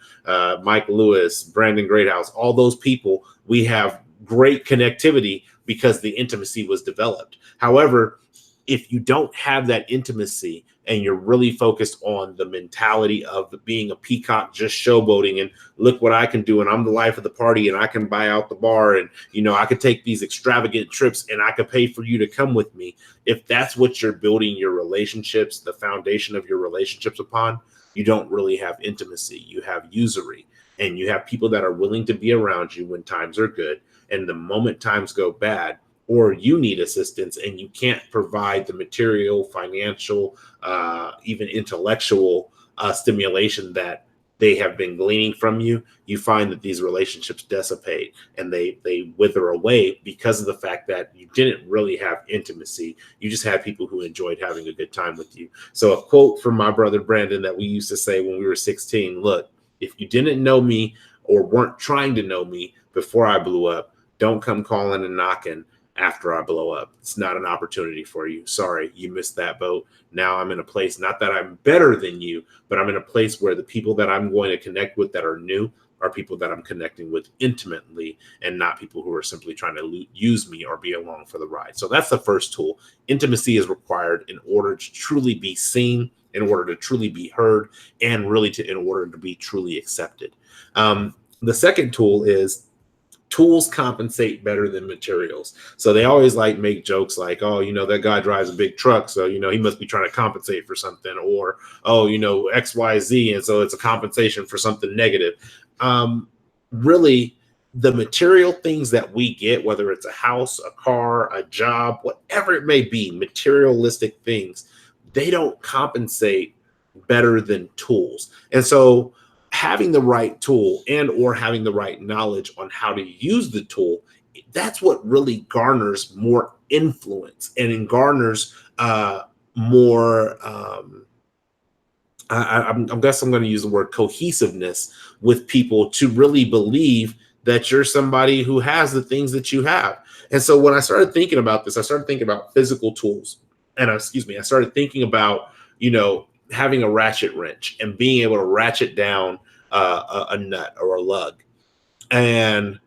Mike Lewis, Brandon Greathouse, all those people. We have great connectivity because the intimacy was developed. However, if you don't have that intimacy and you're really focused on the mentality of being a peacock, just showboating and look what I can do, and I'm the life of the party, and I can buy out the bar, and I could take these extravagant trips, and I could pay for you to come with me. If that's what you're building your relationships, the foundation of your relationships upon, you don't really have intimacy. You have usury, and you have people that are willing to be around you when times are good, and the moment times go bad, or you need assistance and you can't provide the material, financial, even intellectual stimulation that they have been gleaning from you, you find that these relationships dissipate and they wither away because of the fact that you didn't really have intimacy. You just had people who enjoyed having a good time with you. So a quote from my brother Brandon that we used to say when we were 16, look, if you didn't know me or weren't trying to know me before I blew up, don't come calling and knocking after I blow up. It's not an opportunity for you. Sorry, you missed that boat. Now I'm in a place, not that I'm better than you, but I'm in a place where the people that I'm going to connect with that are new are people that I'm connecting with intimately, and not people who are simply trying to use me or be along for the ride. So that's the first tool. Intimacy is required in order to truly be seen, in order to truly be heard, and really in order to be truly accepted. The second tool is tools compensate better than materials. So they always make jokes like, oh, that guy drives a big truck, so, he must be trying to compensate for something, or, oh, X, Y, Z. And so it's a compensation for something negative. Really, the material things that we get, whether it's a house, a car, a job, whatever it may be, materialistic things, they don't compensate better than tools. And so having the right tool and or having the right knowledge on how to use the tool, that's what really garners more influence and garners more I guess I'm going to use the word cohesiveness with people to really believe that you're somebody who has the things that you have. And so when I started thinking about this, I started thinking about physical tools. And I started thinking about, having a ratchet wrench and being able to ratchet down a nut or a lug. And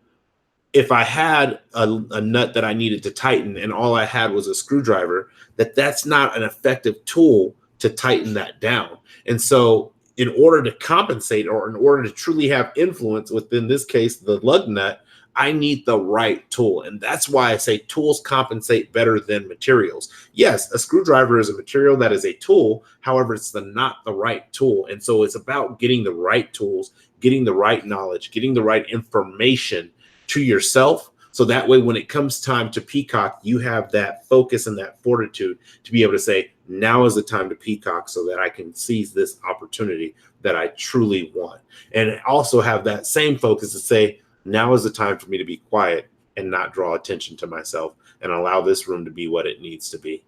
if I had a nut that I needed to tighten and all I had was a screwdriver, that's not an effective tool to tighten that down. And so in order to compensate or in order to truly have influence within this case, the lug nut, I need the right tool. And that's why I say tools compensate better than materials. Yes, a screwdriver is a material that is a tool. However, it's not the right tool. And so it's about getting the right tools, getting the right knowledge, getting the right information to yourself. So that way, when it comes time to peacock, you have that focus and that fortitude to be able to say, now is the time to peacock so that I can seize this opportunity that I truly want. And also have that same focus to say, now is the time for me to be quiet and not draw attention to myself and allow this room to be what it needs to be.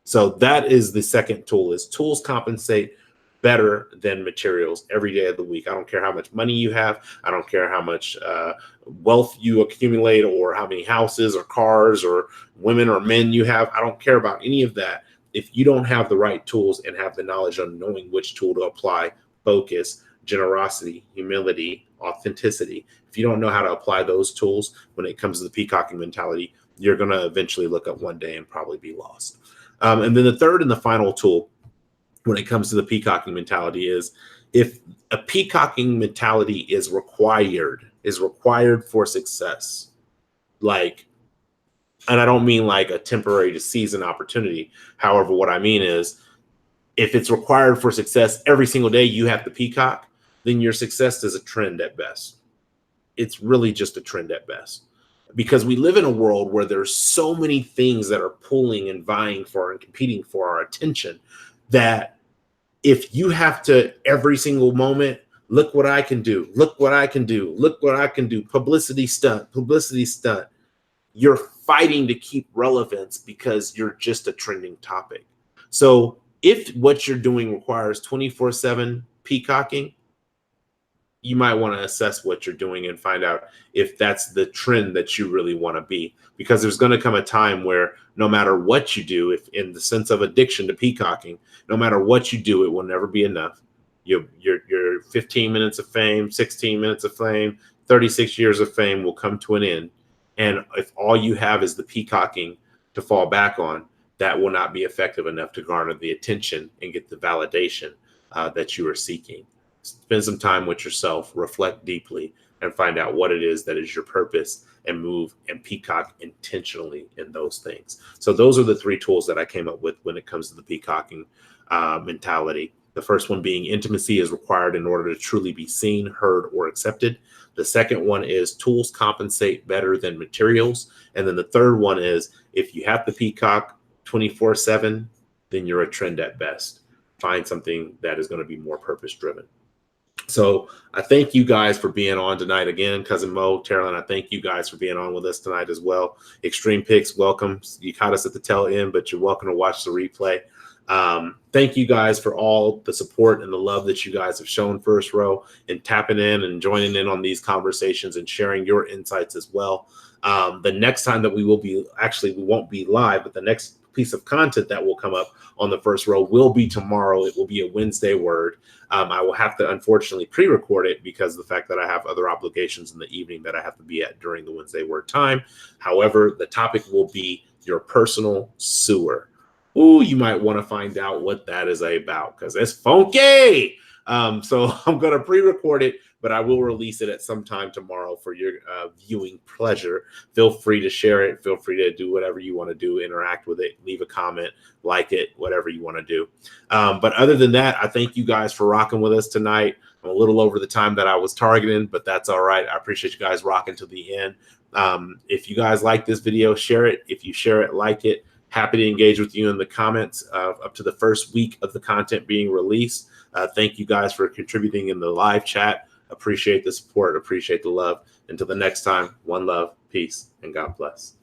So that is the second tool, is tools compensate better than materials every day of the week. I don't care how much money you have. I don't care how much wealth you accumulate or how many houses or cars or women or men you have. I don't care about any of that. If you don't have the right tools and have the knowledge on knowing which tool to apply, focus, generosity, humility, authenticity, if you don't know how to apply those tools when it comes to the peacocking mentality, you're going to eventually look up one day and probably be lost. And then the third and the final tool when it comes to the peacocking mentality is, if a peacocking mentality is required for success, and I don't mean like a temporary to season opportunity. However, what I mean is, if it's required for success every single day, you have to peacock, then your success is a trend at best. It's really just a trend at best, because we live in a world where there's so many things that are pulling and vying for and competing for our attention, that if you have to every single moment, look what I can do, look what I can do, look what I can do, publicity stunt, you're fighting to keep relevance because you're just a trending topic. So if what you're doing requires 24/7 peacocking, you might want to assess what you're doing and find out if that's the trend that you really want to be, because there's going to come a time where no matter what you do, if in the sense of addiction to peacocking, no matter what you do, it will never be enough. Your 15 minutes of fame, 16 minutes of fame, 36 years of fame will come to an end. And if all you have is the peacocking to fall back on, that will not be effective enough to garner the attention and get the validation that you are seeking. Spend some time with yourself, reflect deeply, and find out what it is that is your purpose, and move and peacock intentionally in those things. So those are the three tools that I came up with when it comes to the peacocking mentality. The first one being intimacy is required in order to truly be seen, heard, or accepted. The second one is tools compensate better than materials. And then the third one is, if you have to peacock 24/7, then you're a trend at best. Find something that is going to be more purpose driven. So I thank you guys for being on tonight again. Cousin Mo, Carolyn, I thank you guys for being on with us tonight as well. Extreme Picks, welcome. You caught us at the tail end, but you're welcome to watch the replay. Thank you guys for all the support and the love that you guys have shown First Row, and tapping in and joining in on these conversations and sharing your insights as well. The next time that we won't be live, but the next piece of content that will come up on the First Row will be tomorrow. It will be a Wednesday word. I will have to unfortunately pre-record it because of the fact that I have other obligations in the evening that I have to be at during the Wednesday word time. However, the topic will be your personal sewer. Ooh, you might want to find out what that is about, because it's funky. So I'm going to pre-record it but I will release it at some time tomorrow for your viewing pleasure. Feel free to share it. Feel free to do whatever you want to do, interact with it, leave a comment, like it, whatever you want to do. But other than that, I thank you guys for rocking with us tonight. I'm a little over the time that I was targeting, but that's all right. I appreciate you guys rocking to the end. If you guys like this video, share it. If you share it, like it. Happy to engage with you in the comments up to the first week of the content being released. Thank you guys for contributing in the live chat. Appreciate the support. Appreciate the love. Until the next time, one love, peace, and God bless.